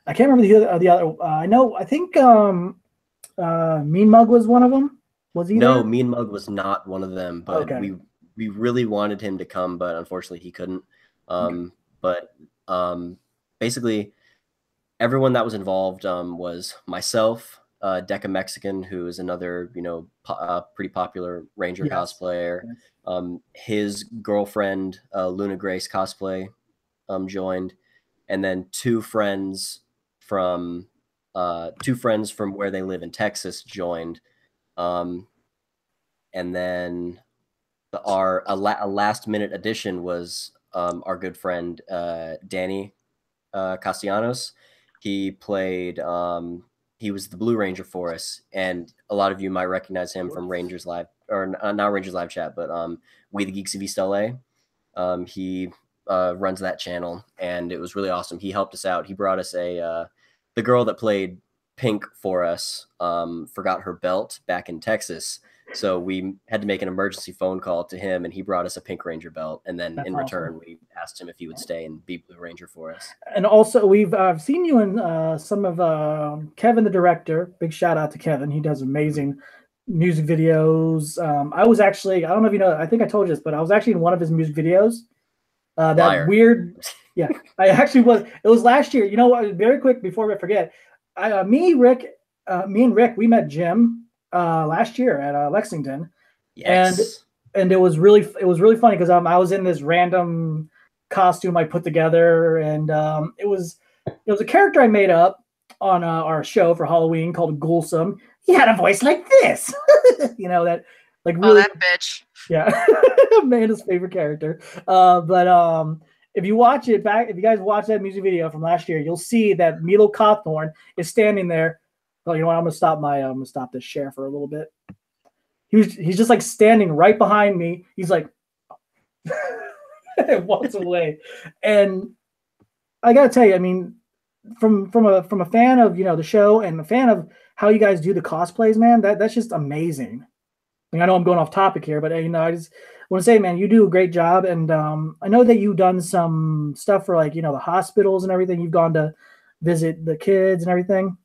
I can't remember the other. I think Mean Mug was one of them. Was he? No, there? Mean Mug was not one of them. But Okay. we really wanted him to come, but unfortunately he couldn't. Okay. But basically, everyone that was involved was myself, Deca Mexican, who is another pretty popular Ranger cosplayer. His girlfriend, Luna Grace Cosplay, joined, and then two friends from where they live in Texas joined, and then a last minute addition was our good friend Danny Castellanos. He played. He was the Blue Ranger for us, and a lot of you might recognize him from Rangers Live, or not Rangers Live Chat, but We the Geeks of East LA. He runs that channel, and it was really awesome. He helped us out. He brought us the girl that played Pink for us forgot her belt back in Texas, so we had to make an emergency phone call to him, and he brought us a Pink Ranger belt. And then in return, we asked him if he would stay and be Blue Ranger for us. And also, I've seen you in some of Kevin, the director. Big shout out to Kevin. He does amazing music videos. I was actually, I don't know if you know, I think I told you this, but I was actually in one of his music videos. That weird, yeah. I actually was. It was last year. You know what? Very quick before I forget, me and Rick, we met Jim last year at Lexington. Yes. And it was really funny because I was in this random costume I put together, and it was a character I made up on our show for Halloween called Ghoulsome. He had a voice like this, that like really. Oh, that bitch. Yeah, Amanda's favorite character. But if you watch it back, if you guys watch that music video from last year, you'll see that Milo Cawthorn is standing there. Well, you know what? I'm gonna stop this share for a little bit. He's just like standing right behind me. He's like walks away. And I gotta tell you, I mean, from a fan of the show and a fan of how you guys do the cosplays, man, that's just amazing. I mean, I know I'm going off topic here, but I just want to say, man, you do a great job. And I know that you've done some stuff for the hospitals and everything. You've gone to visit the kids and everything.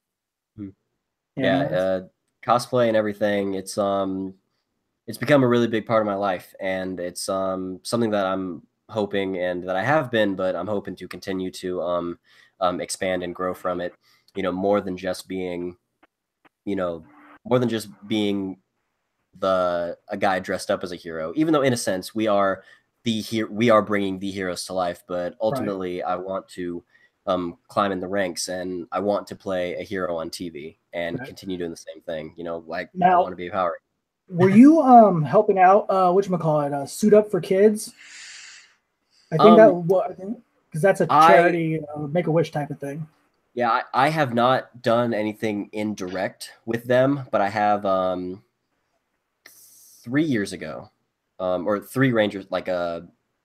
Yeah, cosplay and everything. It's become a really big part of my life, and it's something that I'm hoping, and that I have been, but I'm hoping to continue to expand and grow from it. More than just being, a guy dressed up as a hero. Even though in a sense we are bringing the heroes to life, but ultimately right. I want to climb in the ranks, and I want to play a hero on TV and continue doing the same thing. Like now, I want to be a Power Ranger. Were you helping out whatchamacallit, Suit Up for Kids? I think because that's a charity Make-A-Wish type of thing. Yeah, I have not done anything indirect with them, but I have 3 years ago, or 3 Rangers,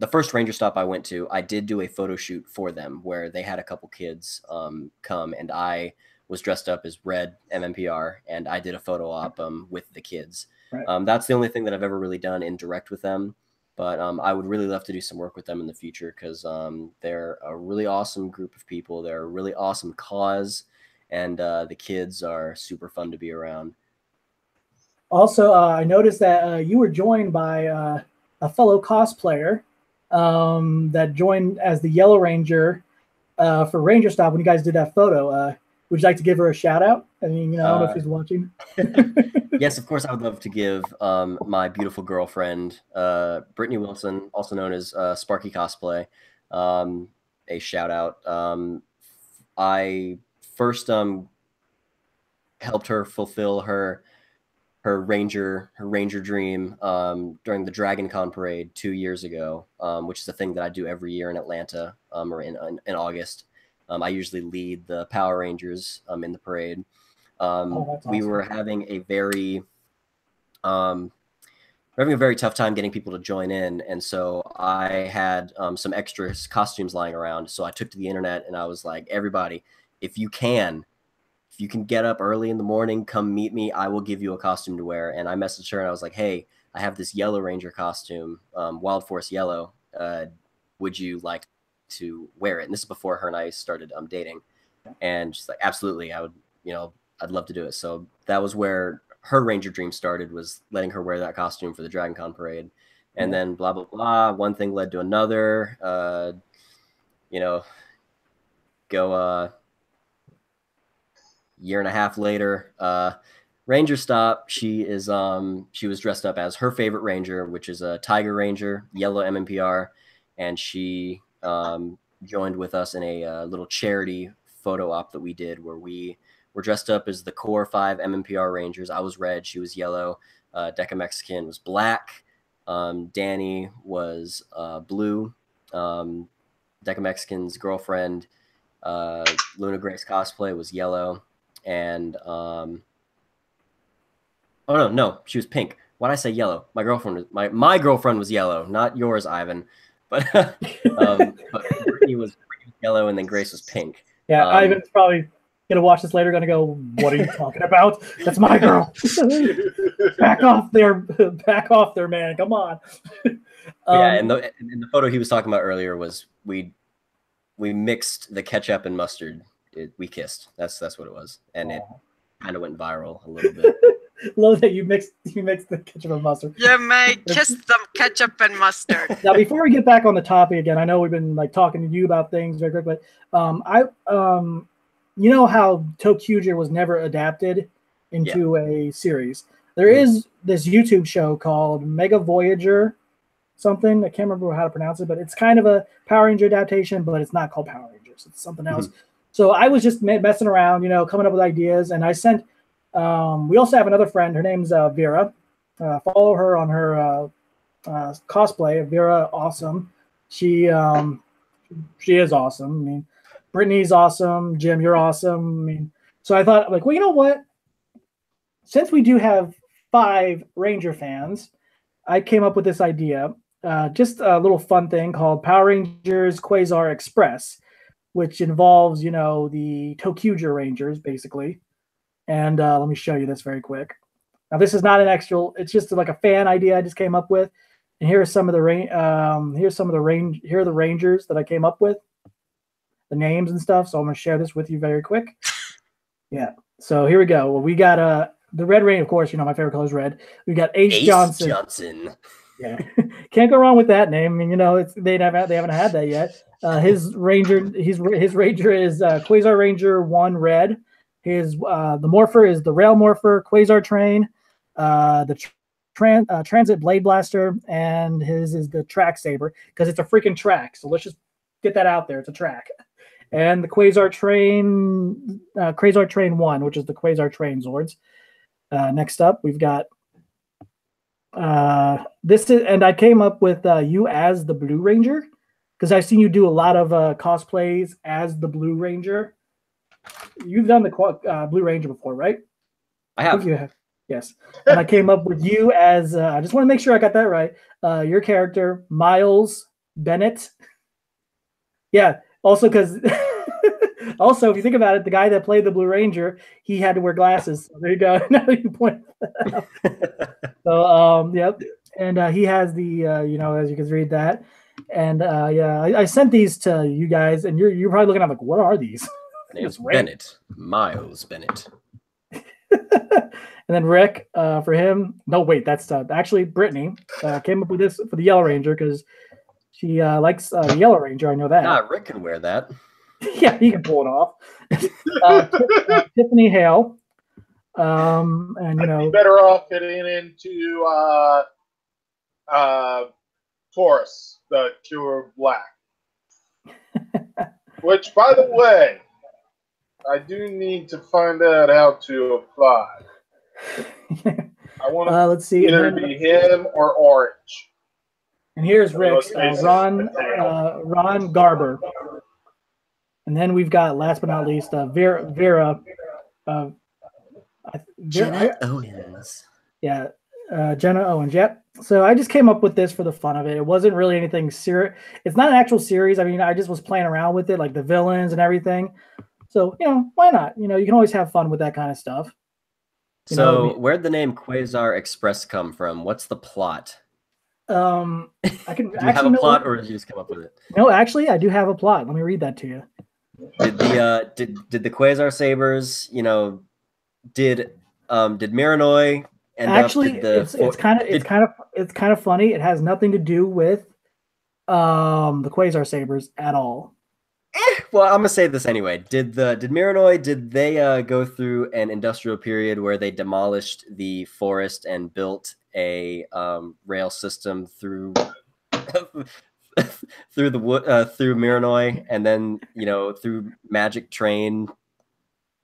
the first Ranger stop I went to, I did do a photo shoot for them where they had a couple kids come, and I was dressed up as Red MMPR, and I did a photo op with the kids. Right. That's the only thing that I've ever really done indirect with them, but I would really love to do some work with them in the future because they're a really awesome group of people. They're a really awesome cause, and the kids are super fun to be around. Also, I noticed that you were joined by a fellow cosplayer that joined as the Yellow Ranger for Ranger Stop when you guys did that photo. Would you like to give her a shout out? I mean, I don't know if she's watching. Yes, of course. I would love to give my beautiful girlfriend, Brittany Wilson, also known as Sparky Cosplay, a shout out. I first helped her fulfill her Ranger dream during the Dragon Con parade 2 years ago, which is a thing that I do every year in Atlanta, or in August. I usually lead the Power Rangers in the parade. Awesome. We were having a very tough time getting people to join in, and so I had some extra costumes lying around. So I took to the internet and I was like, everybody, if you can get up early in the morning, come meet me. I will give you a costume to wear. And I messaged her and I was like, hey, I have this Yellow Ranger costume, Wild Force Yellow. Would you like to wear it. And this is before her and I started dating. And she's like, absolutely, I would, I'd love to do it. So that was where her Ranger dream started, was letting her wear that costume for the Dragon Con parade. And then blah, blah, blah. One thing led to another, go year and a half later, Ranger Stop. She was dressed up as her favorite Ranger, which is a Tiger Ranger, yellow MMPR. And she joined with us in a little charity photo op that we did, where we were dressed up as the core 5 MMPR Rangers. I was red, she was yellow. Deca Mexican was black. Danny was blue. Deca Mexican's girlfriend, Luna Grace Cosplay, was yellow. And she was pink. Why'd I say yellow? My girlfriend was yellow, not yours, Ivan. But Brittany was yellow, and then Grace was pink. Yeah, Ivan's probably gonna watch this later, gonna go, "What are you talking about? That's my girl." Back off there, man. Come on. And the photo he was talking about earlier was we mixed the ketchup and mustard. We kissed. That's what it was, and it kind of went viral a little bit. Love that you mixed the ketchup and mustard. You may kiss them ketchup and mustard. Now, before we get back on the topic again, I know we've been talking to you about things very quick, but you know how ToQger was never adapted into a series. There is this YouTube show called Mega Voyager something. I can't remember how to pronounce it, but it's kind of a Power Ranger adaptation, but it's not called Power Rangers. It's something else. So I was just messing around, coming up with ideas, and I sent. We also have another friend. Her name's Vera. Follow her on her cosplay. Vera, awesome. She is awesome. I mean, Brittany's awesome. Jim, you're awesome. I mean, so I thought, well, you know what? Since we do have 5 Ranger fans, I came up with this idea. Just a little fun thing called Power Rangers Quasar Express, which involves, the ToQger Rangers, basically. And let me show you this very quick. Now, this is not an actual; it's just like a fan idea I just came up with. And here are some of the here are the Rangers that I came up with, the names and stuff. So I'm going to share this with you very quick. Yeah. So here we go. Well, we got the Red Ranger, of course. My favorite color is red. We got Ace Johnson. Yeah, can't go wrong with that name. I mean, they haven't had that yet. His Ranger is Quasar Ranger 1 Red. His the Morpher is the Rail Morpher, Quasar Train, the Transit Blade Blaster, and his is the Track Saber, because it's a freaking track. So let's just get that out there. It's a track. And the Quasar Train 1, which is the Quasar Train Zords. Next up, we've got this is, and I came up with you as the Blue Ranger, because I've seen you do a lot of cosplays as the Blue Ranger. You've done the Blue Ranger before, right? I have. You have. Yes. And I came up with you as, I just want to make sure I got that right. Your character, Miles Bennett. Yeah. Also, because, if you think about it, the guy that played the Blue Ranger, he had to wear glasses. So there you go. Now you point that out. So, yep. And he has the, as you can read that. And I sent these to you guys, and you're probably looking at like, what are these? Name's Bennett. Miles Bennett. And then Rick, for him. No, wait, that's actually Brittany came up with this for the Yellow Ranger, because she likes the Yellow Ranger. I know that. Nah, Rick can wear that. Yeah, he can pull it off. Tiffany Hale. And I'd be better off getting into Taurus, the Cure Black. Which, by the way, I do need to find out how to apply. I want to let's see. either be him or Orange. And here's Rick's, Ron Garber. And then we've got, last but not least, Vera. Jenna Owens. Yeah, Jenna Owens. Yep. So I just came up with this for the fun of it. It wasn't really anything serious. It's not an actual series. I mean, I just was playing around with it, like the villains and everything. So, why not? You can always have fun with that kind of stuff. So where'd the name Quasar Express come from? What's the plot? I can. Do you have a plot, or did you just come up with it? No, actually, I do have a plot. Let me read that to you. Did the Quasar Sabers, did Miranoi end actually, up? It's kind of funny. It has nothing to do with the Quasar Sabers at all. Well, I'm gonna say this anyway. Did Miranoi, did they go through an industrial period where they demolished the forest and built a rail system through through the wood through Miranoi, and then through magic train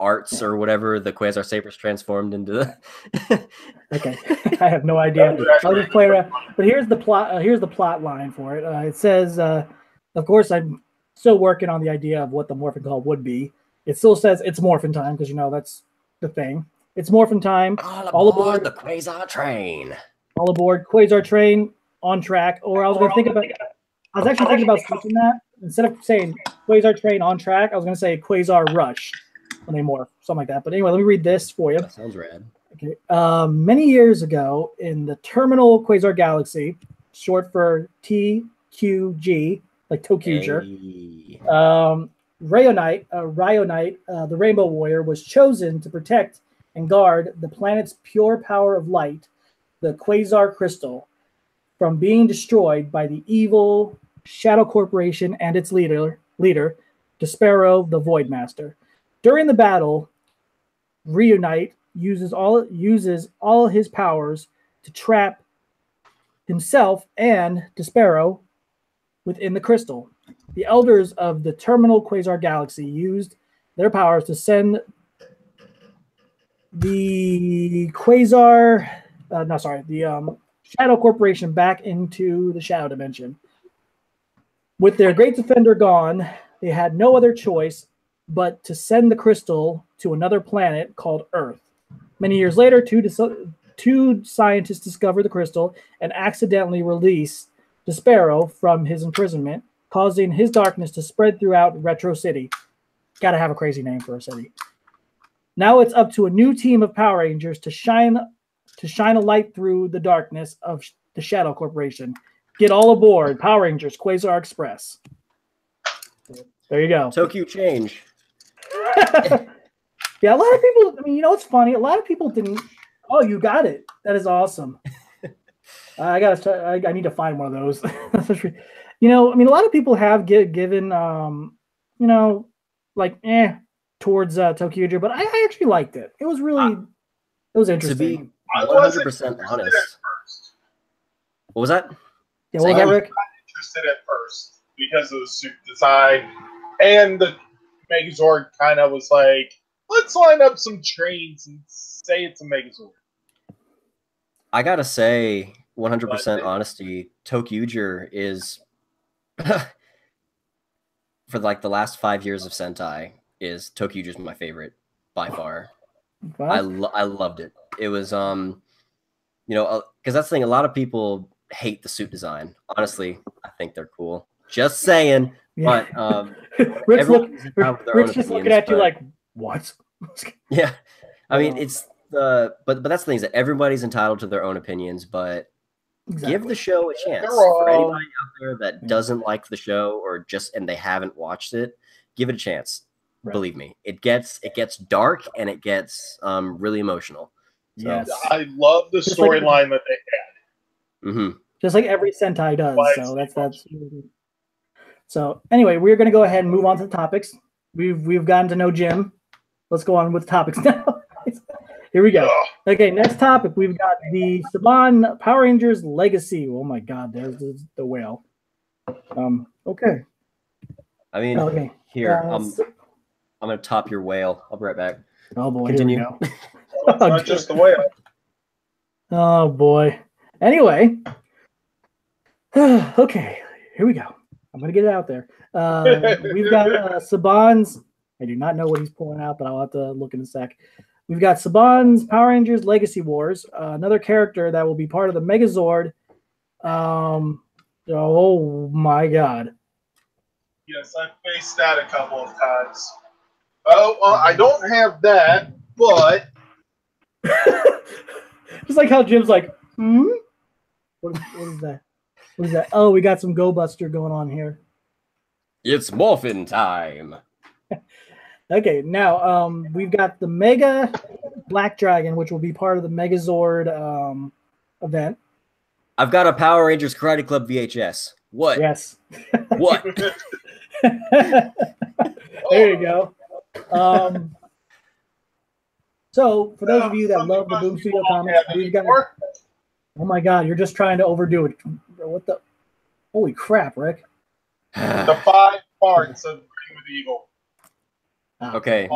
arts or whatever the Quasar Sabers transformed into? Okay, I have no idea. I'll just play around. But here's the plot. Here's the plot line for it. It says, of course, I'm still working on the idea of what the morphin call would be. It still says it's morphin time because that's the thing. It's morphin time. All aboard the Quasar train. All aboard Quasar train on track. Or I was actually thinking about switching that. Instead of saying Quasar train on track, I was going to say Quasar rush when they morph, something like that. But anyway, let me read this for you. That sounds rad. Okay. Many years ago, in the terminal Quasar galaxy, short for TQG, like ToQger, Rhyonite, the Rainbow Warrior, was chosen to protect and guard the planet's pure power of light, the Quasar Crystal, from being destroyed by the evil Shadow Corporation and its leader, Despero, the Void Master. During the battle, Rhyonite uses all his powers to trap himself and Despero within the crystal. The elders of the terminal Quasar galaxy used their powers to send the Shadow Corporation back into the Shadow Dimension. With their great defender gone, they had no other choice but to send the crystal to another planet called Earth. Many years later, two scientists discover the crystal and accidentally release Despero from his imprisonment, causing his darkness to spread throughout Retro City. Gotta have a crazy name for a city. Now it's up to a new team of Power Rangers to shine a light through the darkness of the Shadow Corporation. Get all aboard, Power Rangers Quasar Express. There you go. ToQ change. Yeah, a lot of people, it's funny. A lot of people didn't. Oh, you got it. That is awesome. I need to find one of those. A lot of people have given, towards ToQger, but I actually liked it. It was really, it was interesting. To be 100% honest. What was that? Yeah, what was that, Rick? Interested at first because of the suit design, and the Megazord kind of was like, let's line up some trains and say it's a Megazord. I gotta say, 100% honesty, ToQger is for like the last 5 years of Sentai, ToQger's my favorite by far. I loved it. It was because that's the thing. A lot of people hate the suit design. Honestly, I think they're cool. Just saying. Yeah. But Rick's just looking at you like, what? Yeah, I mean it's but that's the thing is that everybody's entitled to their own opinions, but give the show a chance. For anybody out there that doesn't like the show and they haven't watched it, give it a chance. Right. Believe me, it gets dark and it gets really emotional. So. Yes, I love the storyline that they had. Mm-hmm. Just like every Sentai does. So that's. So anyway, we're going to go ahead and move on to the topics. We've gotten to know Jim. Let's go on with topics now. Here we go. Okay, next topic. We've got the Saban Power Rangers Legacy. Oh my God, there's the whale. Okay. I mean, here I'm gonna top your whale. I'll be right back. Oh boy, continue. Here we go. It's not just the whale. Oh boy. Anyway. Okay, here we go. I'm gonna get it out there. We've got Saban's. I do not know what he's pulling out, but I'll have to look in a sec. We've got Saban's Power Rangers Legacy Wars, another character that will be part of the Megazord. Oh my God. Yes, I faced that a couple of times. Oh, well, I don't have that, but... Just like how Jim's like, What is that? What is that? Oh, we got some Go Buster going on here. It's morphin time. Okay, now we've got the Mega Black Dragon, which will be part of the Megazord event. I've got a Power Rangers Karate Club VHS. What? Yes. What? There you go. So, for those of you that love the Boom Studio comics, we've got. Oh my God, you're just trying to overdo it. What the? Holy crap, Rick. The 5 parts of Green with Evil. Okay.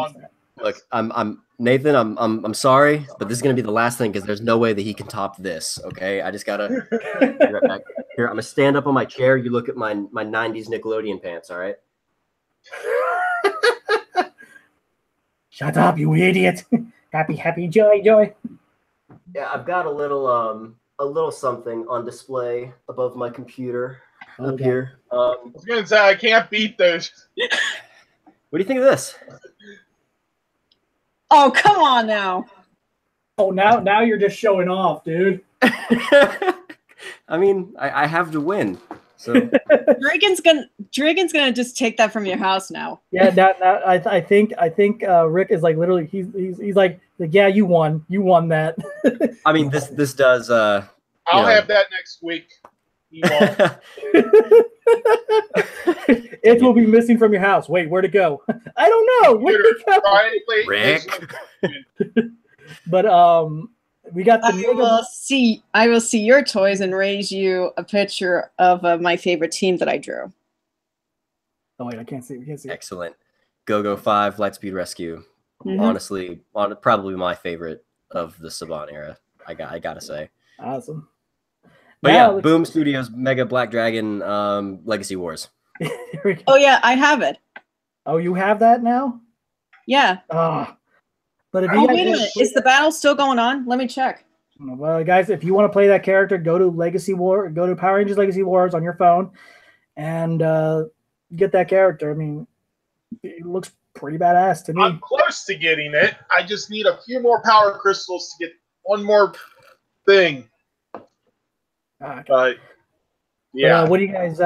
Look, I'm Nathan. I'm sorry, but this is gonna be the last thing because there's no way that he can top this. Okay, I just gotta. Right back. Here, I'm gonna stand up on my chair. You look at my '90s Nickelodeon pants. All right. Shut up, you idiot! Happy, joy. Yeah, I've got a little something on display above my computer up here. I was gonna say I can't beat those. What do you think of this? Oh, come on now. Oh, now you're just showing off, dude. I mean, I have to win. So Dragon's gonna just take that from your house now. Yeah, I think Rick is like literally he's like yeah, you won that. I mean, this does. I'll have that next week. It will be missing from your house. Wait, where'd it go? I don't know. Where'd it go? Rick. But we got the I will see your toys and raise you a picture of my favorite team that I drew. Oh wait, I can't see. We can't see. Excellent. Go 5 Lightspeed Rescue. Mm-hmm. Honestly, probably my favorite of the Saban era. I gotta say. Awesome. But now, yeah, Boom Studios Mega Black Dragon Legacy Wars. Oh yeah, I have it. Oh, you have that now? Yeah. But if wait a minute, is the battle still going on? Let me check. Well, guys, if you want to play that character, go to Power Rangers Legacy Wars on your phone, and get that character. I mean, it looks pretty badass to me. I'm close to getting it. I just need a few more power crystals to get one more thing. Yeah. What do you guys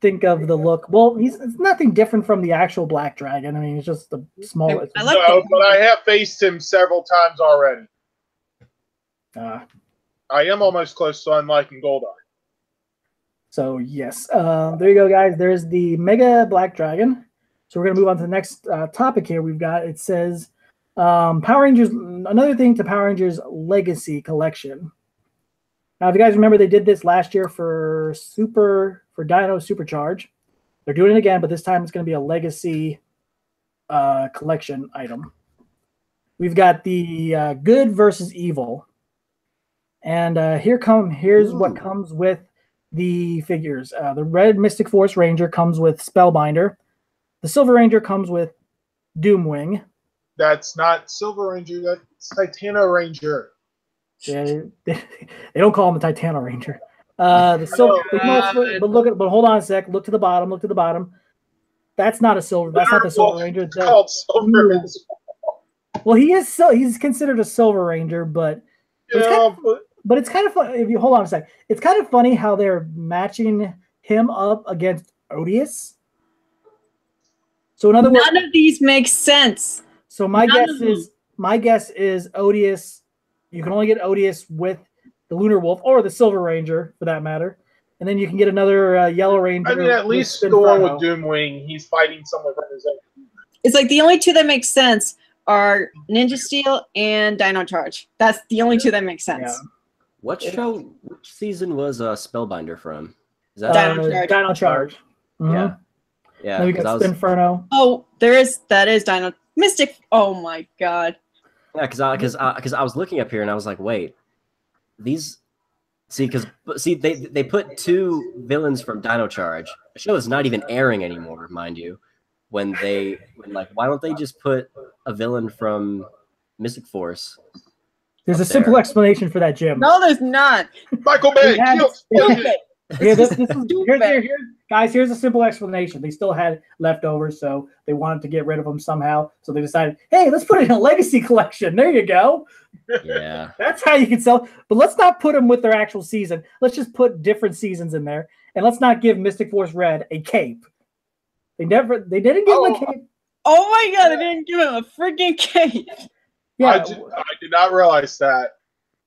think of the look? Well, it's nothing different from the actual Black Dragon. I mean, it's just the smallest. I like but I have faced him several times already. I am almost close to unlocking Goldeye. So yes, there you go, guys. There's the Mega Black Dragon. So we're gonna move on to the next topic here. We've got, it says Power Rangers. Another thing to Power Rangers Legacy Collection. Now, if you guys remember, they did this last year for Dino Supercharge. They're doing it again, but this time it's going to be a Legacy collection item. We've got the Good versus Evil, and here's what comes with the figures. The Red Mystic Force Ranger comes with Spellbinder. The Silver Ranger comes with Doomwing. That's not Silver Ranger. That's Titano Ranger. Yeah, they don't call him the Titano Ranger. The silver, but hold on a sec. Look to the bottom. That's not a silver. That's not the Silver Ranger. It's called Silver. Well, he's considered a Silver Ranger, but it's kind of fun. If you hold on a sec, it's kind of funny how they're matching him up against Odious. So in other words, none of these make sense. So my guess is Odious. You can only get Odious with the Lunar Wolf or the Silver Ranger, for that matter, and then you can get another Yellow Ranger. I mean, at least the one with Doomwing, he's fighting someone from his own. It's like the only two that make sense are Ninja Steel and Dino Charge. That's the only two that make sense. Yeah. Which season was Spellbinder from? Is that Dino Charge? Mm-hmm. Yeah. Then we got Spinferno. Oh, that is Dino Mystic. Oh my God. Yeah, because I was looking up here and I was like, wait, they put 2 villains from Dino Charge. The show is not even airing anymore, mind you. Why don't they just put a villain from Mystic Force? There's a simple explanation for that, Jim. No, there's not. Michael Bay. Yeah, guys, here's a simple explanation. They still had leftovers, so they wanted to get rid of them somehow. So they decided, hey, let's put it in a legacy collection. There you go. Yeah. That's how you can sell. But let's not put them with their actual season. Let's just put different seasons in there. And let's not give Mystic Force Red a cape. They didn't give him a cape. Oh my god, they didn't give him a freaking cape. Yeah. I did not realize that.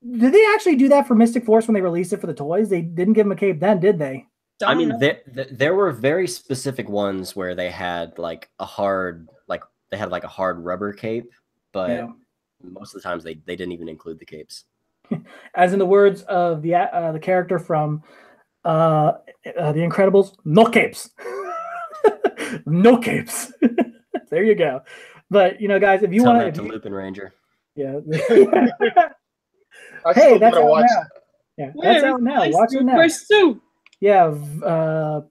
Did they actually do that for Mystic Force when they released it for the toys? They didn't give him a cape then, did they? I mean, there were very specific ones where they had like a hard rubber cape, but most of the times they didn't even include the capes. As in the words of the character from The Incredibles, no capes. No capes. There you go. But guys, if you want to Lupin Ranger. Yeah. Hey, that's out now. Yeah, that's out now. Watch it now. Yeah,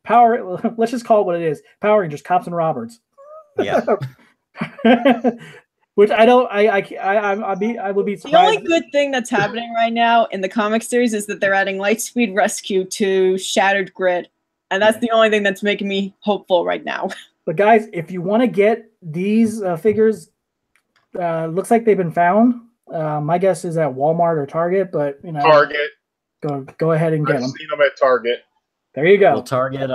Power. Let's just call it what it is. Power Rangers, Cops and Roberts. Yeah. Which I don't. I would be surprised. The only good thing that's happening right now in the comic series is that they're adding Lightspeed Rescue to Shattered Grid, and that's the only thing that's making me hopeful right now. But guys, if you want to get these figures, looks like they've been found. My guess is at Walmart or Target, but Target. Go ahead and get them. I've seen them at Target. There you go. Will Target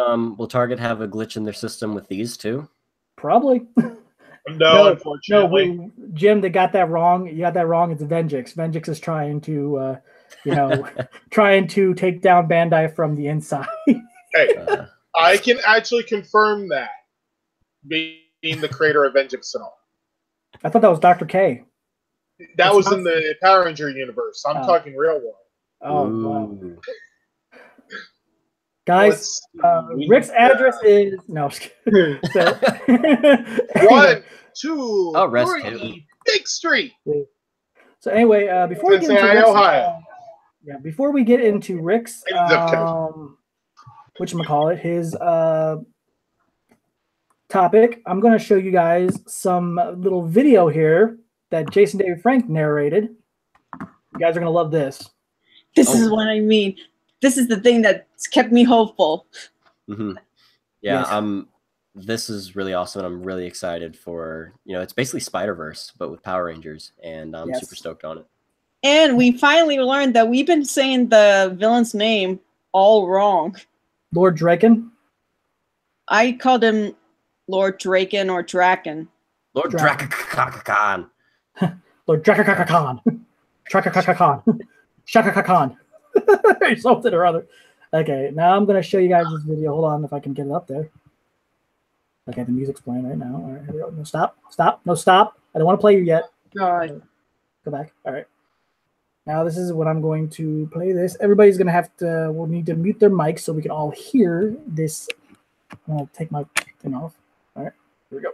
have a glitch in their system with these too? Probably. No, unfortunately. No, Jim, they got that wrong. You got that wrong. It's Vengeance. Vengeance is trying to, trying to take down Bandai from the inside. Hey, I can actually confirm that, being the creator of Vengeance and all. I thought that was Dr. K. That was in the Power Ranger universe. I'm talking real one. Oh, wow. Guys, Rick's address is no. So, 1, 2, 3, Big Street. So anyway, before we get into Rick's, Ohio. Before we get into Rick's, whatchamacallit, his topic, I'm going to show you guys some little video here that Jason David Frank narrated. You guys are going to love this. This is what I mean. This is the thing that's kept me hopeful. Mm-hmm. Yeah, yes. This is really awesome, and I'm really excited for, it's basically Spider-Verse, but with Power Rangers, and I'm super stoked on it. And we finally learned that we've been saying the villain's name all wrong. Lord Draken? I called him Lord Draken or Draken. Lord Drakakakakon. Lord Drakakakakon. Drakakakakon. Shakakakon. Something or other. Okay, now I'm going to show you guys this video. Hold on if I can get it up there. Okay, the music's playing right now. All right, here we go. No, stop. Stop. No, stop. I don't want to play you yet. God. Go back. All right. Now this is what I'm going to play this. Everybody's going to have to, we'll need to mute their mics so we can all hear this. I'm going to take my thing off. All right, here we go.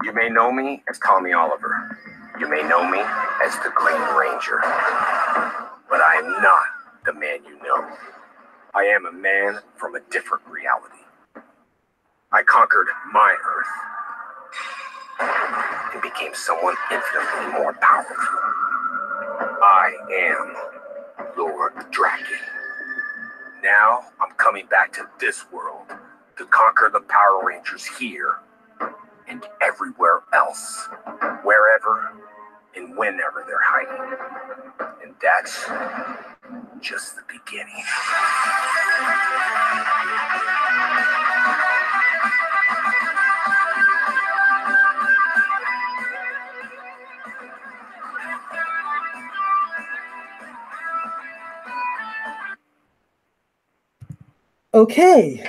You may know me as Tommy Oliver. You may know me as the Green Ranger. But I am not the man you know. I am a man from a different reality. I conquered my Earth and became someone infinitely more powerful. I am Lord Draken. Now I'm coming back to this world to conquer the Power Rangers here and everywhere else, wherever and whenever they're hiding. And that's just the beginning. Okay.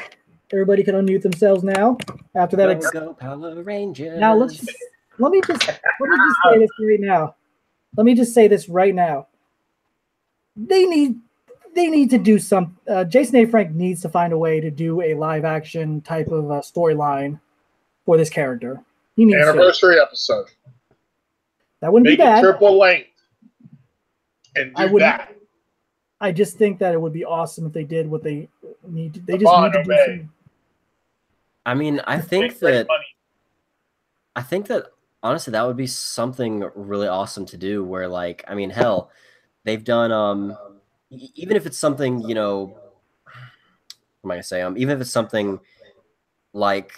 Everybody can unmute themselves now. After that, go Power Rangers. Now let me just say this right now. Let me just say this right now. They need to do some. Jason A. Frank needs to find a way to do a live action type of storyline for this character. He needs anniversary episode. That wouldn't Make be bad. It triple length. And do that. I just think that it would be awesome if they did what they need. They just need to do some. I mean, I think that honestly, that would be something really awesome to do. Where, like, I mean, hell, they've done even if it's something, you know, what am I gonna say? Even if it's something like,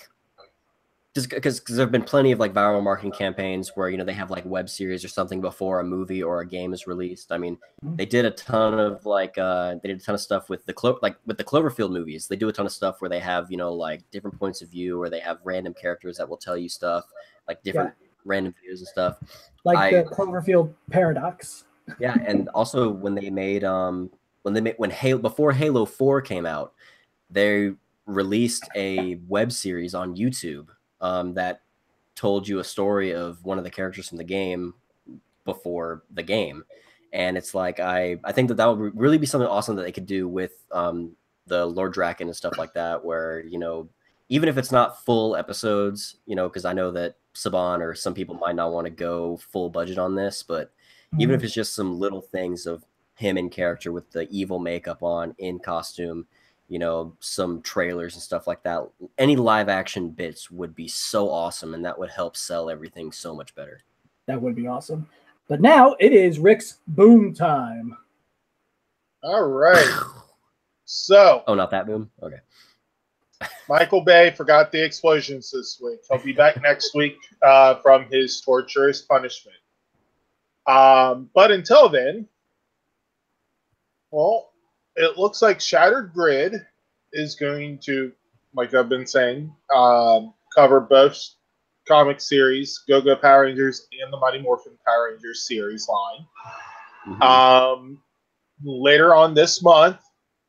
just because there have been plenty of like viral marketing campaigns where, you know, they have like web series or something before a movie or a game is released. I mean, they did a ton of like they did a ton of stuff with the Cloverfield movies. They do a ton of stuff where they have, you know, like different points of view, or they have random characters that will tell you stuff, like different random videos and stuff. Like the Cloverfield paradox. Yeah, and also when before Halo 4 came out, they released a web series on YouTube that told you a story of one of the characters from the game before the game. And it's like, I think that would really be something awesome that they could do with the Lord Draken and stuff like that, where, you know, even if it's not full episodes, you know, because I know that Saban or some people might not want to go full budget on this, but even if it's just some little things of him in character with the evil makeup on, in costume, you know, some trailers and stuff like that, any live action bits would be so awesome, and that would help sell everything so much better. That would be awesome. But now it is Rick's boom time. All right. So. Oh, not that boom? Okay. Michael Bay forgot the explosions this week. He'll be back next week from his torturous punishment. But until then, well, it looks like Shattered Grid is going to, like I've been saying, cover both comic series, Go-Go Power Rangers and the Mighty Morphin Power Rangers series line. Mm-hmm. Later on this month,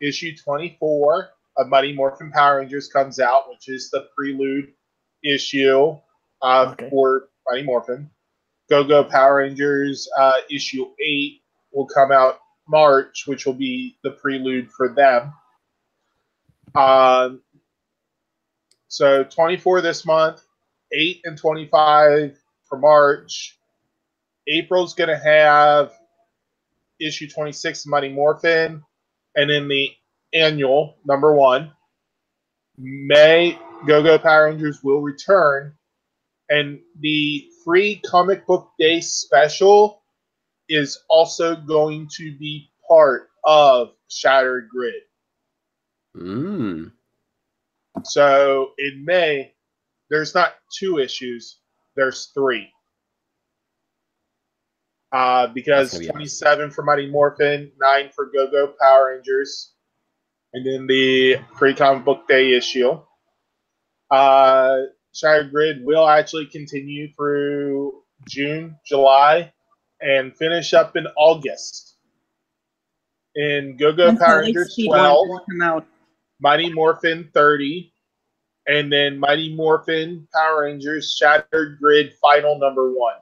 issue 24 of Mighty Morphin Power Rangers comes out, which is the prelude issue for Mighty Morphin. Go-Go Power Rangers issue 8 will come out March, which will be the prelude for them. So 24 this month, 8 and 25 for March. April's going to have issue 26 of Mighty Morphin, and then the annual #1. May, Go-Go Power Rangers will return, and the free comic book day special is also going to be part of Shattered Grid. So in May, there's not 2 issues, there's 3. Because 27 for Mighty Morphin, 9 for Go-Go Power Rangers, and then the free comic book day issue. Shattered Grid will actually continue through June, July, and finish up in August. In Go-Go Power Rangers 12, Mighty Morphin 30, and then Mighty Morphin Power Rangers Shattered Grid Final #1.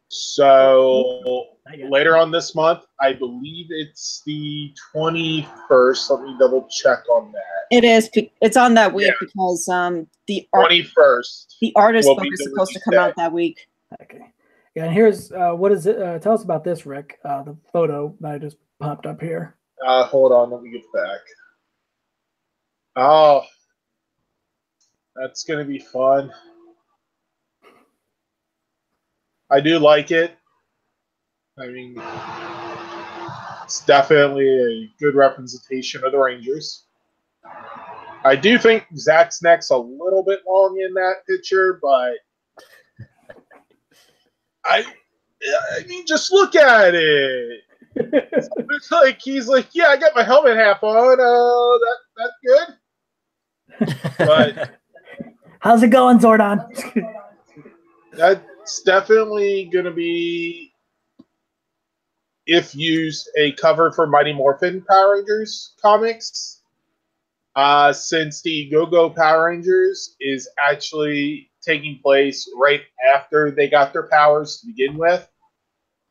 So later on this month, I believe it's the 21st. Let me double check on that. It is. It's on that week because the 21st. The artist book is supposed to come out that week. Okay. Yeah, and here's what is it? Tell us about this, Rick. The photo that just popped up here. Hold on, let me get back. Oh, that's gonna be fun. I do like it. I mean, it's definitely a good representation of the Rangers. I do think Zach's neck's a little bit long in that picture, but I mean, just look at it. It's like he's like, yeah, I got my helmet half on. That's good. But how's it going, Zordon? That's definitely gonna be, if used, a cover for Mighty Morphin Power Rangers comics. Since the Go-Go Power Rangers is actually taking place right after they got their powers to begin with.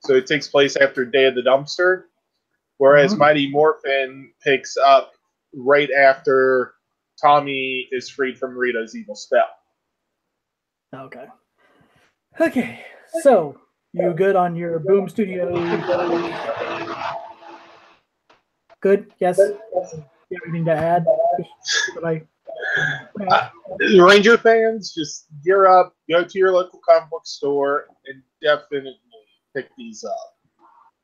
So it takes place after Day of the Dumpster. Whereas Mighty Morphin picks up right after Tommy is freed from Rita's evil spell. Okay. Okay. So, you good on your Boom Studio? Good? Yes? You have anything to add? Ranger fans, just gear up, go to your local comic book store, and definitely pick these up.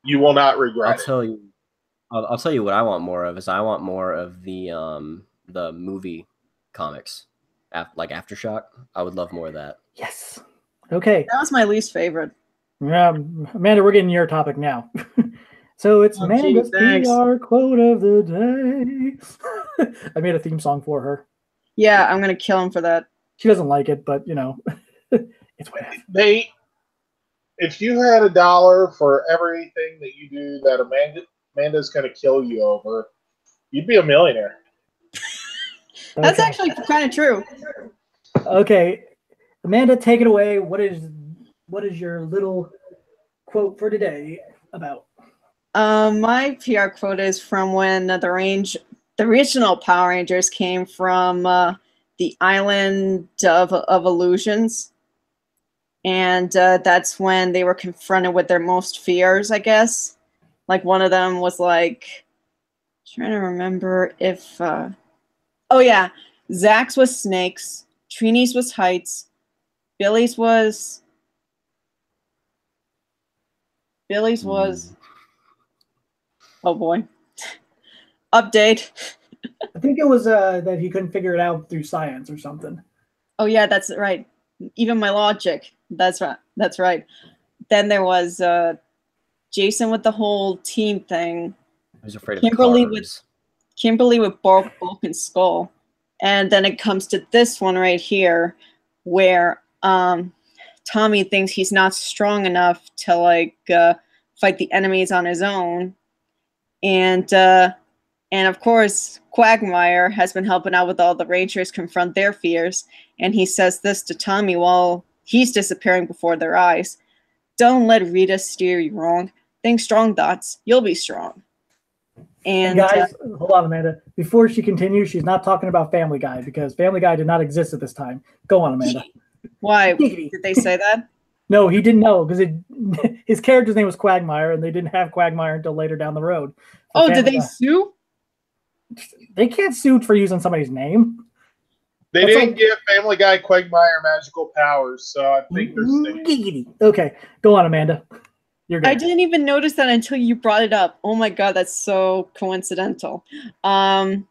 You will not regret it. I'll tell you what I want more of is I want more of the movie comics, like Aftershock. I would love more of that. Yes. Okay. That was my least favorite. Amanda, we're getting your topic now. So it's Amanda's PR quote of the day. I made a theme song for her. Yeah, I'm gonna kill him for that. She doesn't like it, but you know, it's whatever. Nate, if you had $1 for everything that you do that Amanda's gonna kill you over, you'd be a millionaire. That's actually kind of true. Okay, Amanda, take it away. What is your little quote for today about? My PR quote is from when the original Power Rangers came from the island of illusions, and that's when they were confronted with their most fears, I guess. Like one of them was like, trying to remember if oh yeah, Zach's was snakes, Trini's was heights, Billy's was oh boy. Update. I think it was that he couldn't figure it out through science or something. Oh yeah, that's right. Even my logic. That's right. That's right. Then there was Jason with the whole team thing. I was afraid of Kimberly with Bulk and Skull. And then it comes to this one right here where Tommy thinks he's not strong enough to like fight the enemies on his own. And of course, Quagmire has been helping out with all the Rangers confront their fears. And he says this to Tommy while he's disappearing before their eyes. Don't let Rita steer you wrong. Think strong thoughts. You'll be strong. And guys, hold on, Amanda. Before she continues, she's not talking about Family Guy because Family Guy did not exist at this time. Go on, Amanda. Why? Did they say that? No, he didn't know because his character's name was Quagmire, and they didn't have Quagmire until later down the road. Oh, did they sue? They can't sue for using somebody's name. They didn't give Family Guy Quagmire magical powers, so I think they're safe. Okay, go on, Amanda. You're good. I didn't even notice that until you brought it up. Oh my god, that's so coincidental. And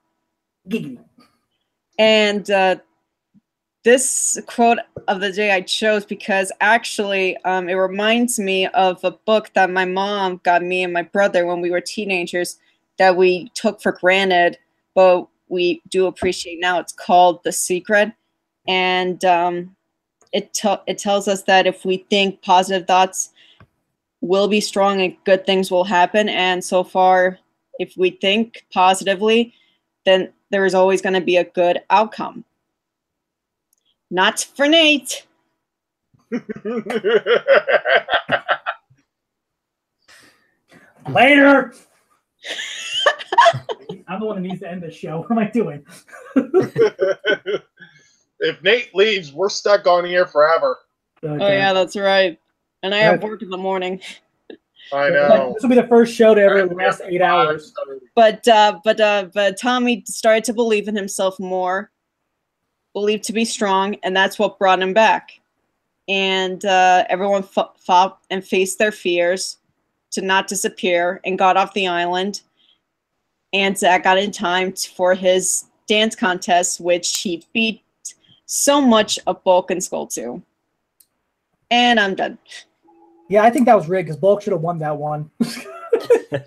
this quote of the day I chose because actually it reminds me of a book that my mom got me and my brother when we were teenagers that we took for granted, but we do appreciate now. It's called The Secret. And it tells us that if we think positive thoughts, we'll be strong and good things will happen. And so far, if we think positively, then there is always going to be a good outcome. Not for Nate. Later. I'm the one that needs to end this show. What am I doing? If Nate leaves, we're stuck on here forever. Okay. Oh yeah, that's right. And I have work in the morning. I know. This will be the first show to ever last 8 hours. But Tommy started to believe in himself more, believed to be strong, and that's what brought him back. And everyone fought and faced their fears to not disappear and got off the island. And Zach got in time for his dance contest, which he beat so much of Bulk and Skull to. And I'm done. Yeah, I think that was rigged because Bulk should have won that one.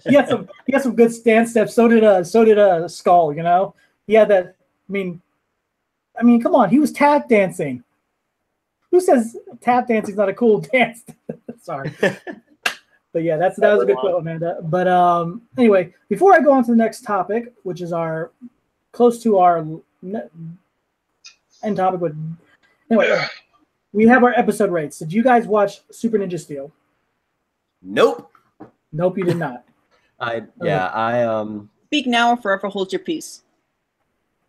he had some good stance steps. So did Skull. You know, he had that. I mean, come on, he was tap dancing. Who says tap dancing is not a cool dance? Sorry. But yeah, that was a good quote, Amanda. But anyway, before I go on to the next topic, which is close to our end topic, but anyway, we have our episode rates. Did you guys watch Super Ninja Steel? Nope. Nope, you did not. Speak now or forever hold your peace.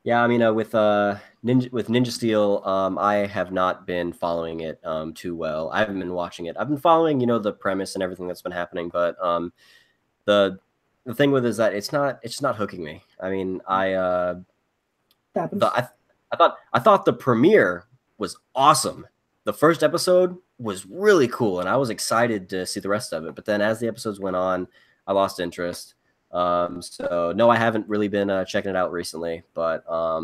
Yeah, I mean, with Ninja Steel, I have not been following it too well. I haven't been watching it. I've been following, the premise and everything that's been happening, but the thing with it is that it's not hooking me. I mean, I thought the premiere was awesome. The first episode was really cool, and I was excited to see the rest of it. But then as the episodes went on, I lost interest. So no, I haven't really been checking it out recently. But I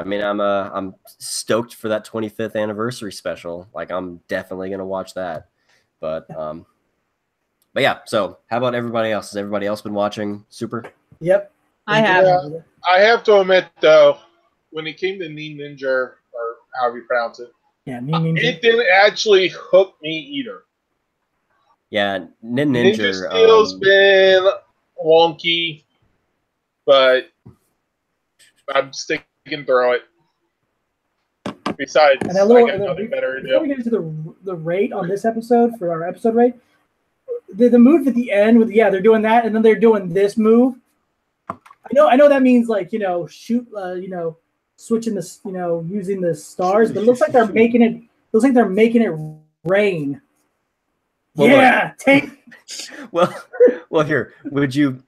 mean, I'm stoked for that 25th anniversary special. Like, I'm definitely gonna watch that. But yeah. So how about everybody else? Has everybody else been watching Super? Yep. I have. Yeah, I have to admit, though, when it came to Ninja, or however you pronounce it, Yeah, Ninja. it didn't actually hook me either. Yeah, Ninja Steel's been wonky, but I'm sticking through it. Besides, And I got nothing better to before we do. get into the rate on this episode for our episode rate, the move at the end with they're doing that, and then they're doing this move. I know that means like shoot switching this using the stars, but it looks like they're making it. Looks like they're making it rain. Well, yeah, take. Well, here, would you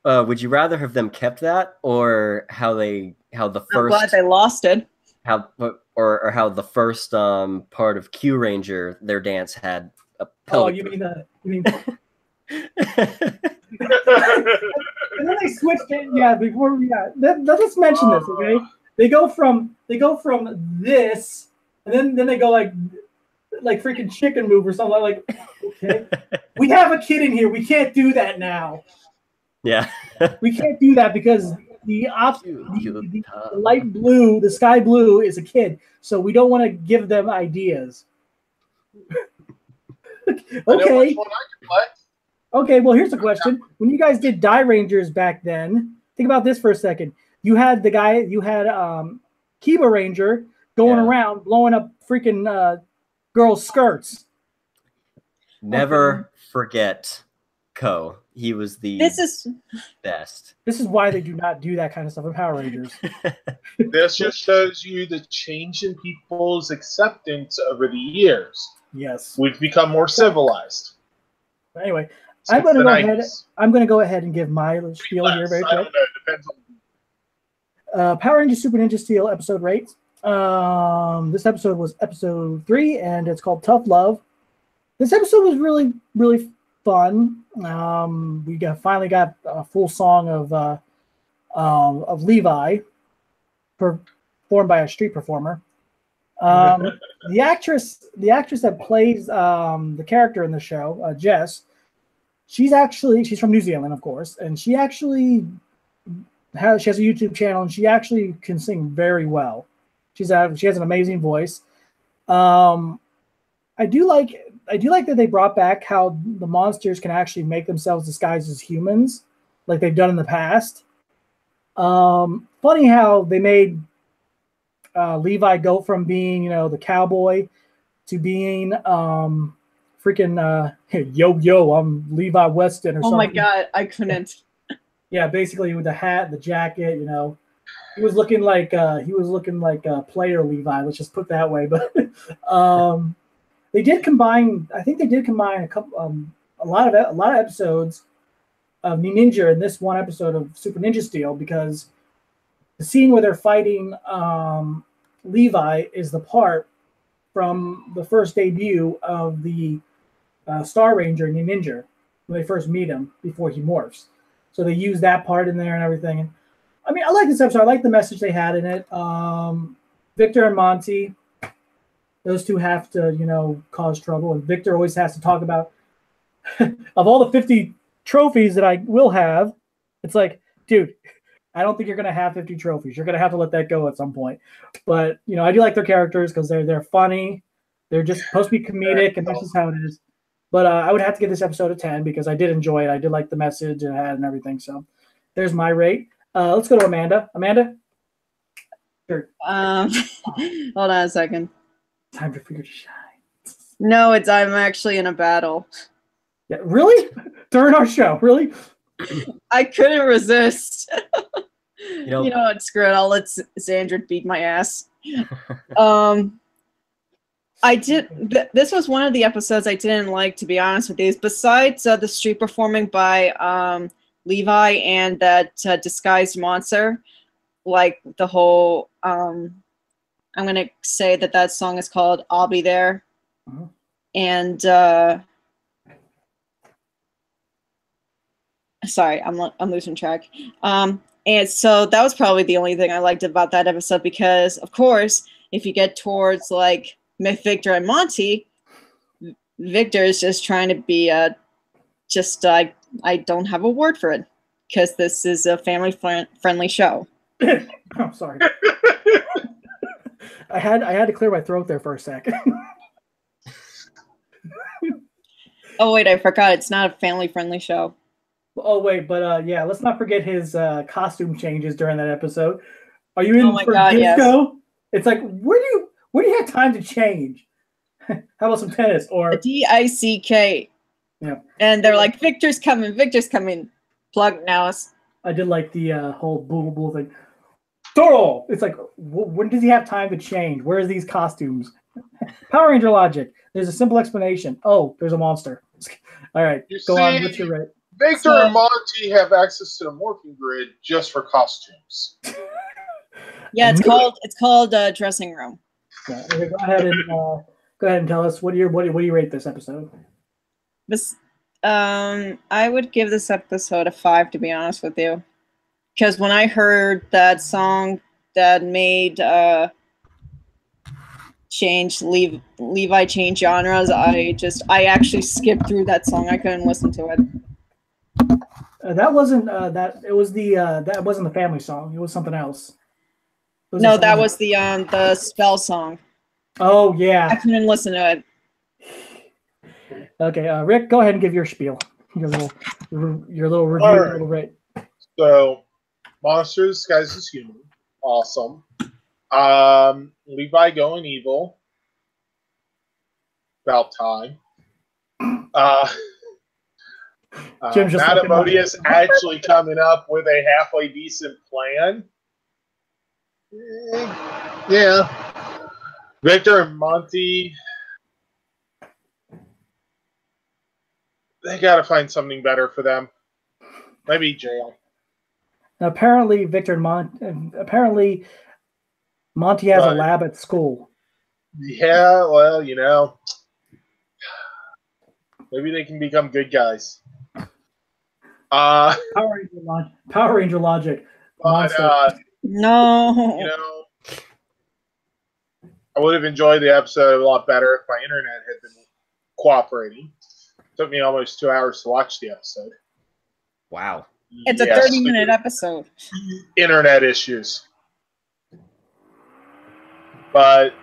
rather have them kept that, or how the I'm first glad they lost it. how the first part of Q Ranger, their dance had a Oh, pelvic. you mean. And then they switched it. Yeah, before let's mention this, okay? They go from this, and then they go like freaking chicken move or something like. Okay, we have a kid in here. We can't do that now. Yeah. We can't do that because the light blue, the sky blue, is a kid, so we don't want to give them ideas. Okay. Okay, well, here's the question. When you guys did Die Rangers back then, think about this for a second. You had Kiba Ranger going around blowing up freaking girls' skirts. Never forget Ko. He was the best. This is why they do not do that kind of stuff in Power Rangers. This just shows you the change in people's acceptance over the years. Yes. We've become more civilized. Anyway, I'm going to go ahead and give my spiel here very quick. I don't know. It depends on Power Rangers Super Ninja Steel episode rates. This episode was episode 3, and it's called Tough Love. This episode was really, really fun. We finally got a full song of Levi, performed by a street performer. The actress that plays the character in the show, Jess, she's from New Zealand, of course, and she has a YouTube channel, and she actually can sing very well. She has an amazing voice. I do like that they brought back how the monsters can actually make themselves disguise as humans, like they've done in the past. Funny how they made Levi go from being, the cowboy to being freaking yo, I'm Levi Weston or something. Oh my god, I couldn't. Yeah, basically with the hat, the jacket, he was looking like player Levi. Let's just put it that way. But they did combine. I think they did combine a lot of episodes of Ninja in this one episode of Super Ninja Steel, because the scene where they're fighting Levi is the part from the first debut of the Star Ranger Ninja when they first meet him before he morphs. So they use that part in there and everything. And I mean, I like this episode. I like the message they had in it. Victor and Monty, those two have to, cause trouble. And Victor always has to talk about, of all the 50 trophies that I will have, it's like, dude, I don't think you're going to have 50 trophies. You're going to have to let that go at some point. But, I do like their characters because they're funny. They're just supposed to be comedic, and that's just how it is. But I would have to give this episode a 10 because I did enjoy it. I did like the message it had and everything. So there's my rate. Let's go to Amanda. Amanda? Sure. Hold on a second. Time for you to shine. No, I'm actually in a battle. Yeah, really? During our show, really? I couldn't resist. You know what? Screw it. I'll let Xandra beat my ass. This was one of the episodes I didn't like, to be honest with you. Besides the street performing by Levi and that disguised monster, like the whole. I'm gonna say that song is called "I'll Be There," and sorry, I'm losing track. And so that was probably the only thing I liked about that episode, because of course, if you get towards like Victor and Monty, Victor is just trying to be I don't have a word for it, because this is a family-friendly show. I'm sorry. I had to clear my throat there for a sec. Oh wait, I forgot. It's not a family-friendly show. Oh wait, but yeah, let's not forget his costume changes during that episode. Are you in for disco? Yes. It's like, where do you have time to change? How about some tennis or DICK? Yeah. And they're like, Victor's coming. Plug now. I did like the whole boo thing. Toro! It's like, when does he have time to change? Where are these costumes? Power Ranger logic. There's a simple explanation. Oh, there's a monster. All right, go on. What's your rate? Victor and Monty have access to the morphing grid just for costumes. Yeah, it's called dressing room. Yeah, okay, go ahead and tell us what do you rate this episode? This, I would give this episode a 5, to be honest with you, because when I heard that song that made Levi change genres, I actually skipped through that song. I couldn't listen to it. That wasn't that wasn't the family song. It was something else. No, that was the spell song. Oh yeah. I couldn't listen to it. Okay, Rick, go ahead and give your spiel. Your little review. Right. Little rate. So, Monsters Disguised as Human, awesome. Levi going evil. About time. Madame Odious actually coming up with a halfway decent plan. Yeah. Victor and Monty, they got to find something better for them. Maybe jail. Now, apparently, Monty has a lab at school. Yeah, well, maybe they can become good guys. Power Ranger logic. No. I would have enjoyed the episode a lot better if my internet had been cooperating. It took me almost 2 hours to watch the episode. Wow. It's a 30-minute episode. Internet issues. But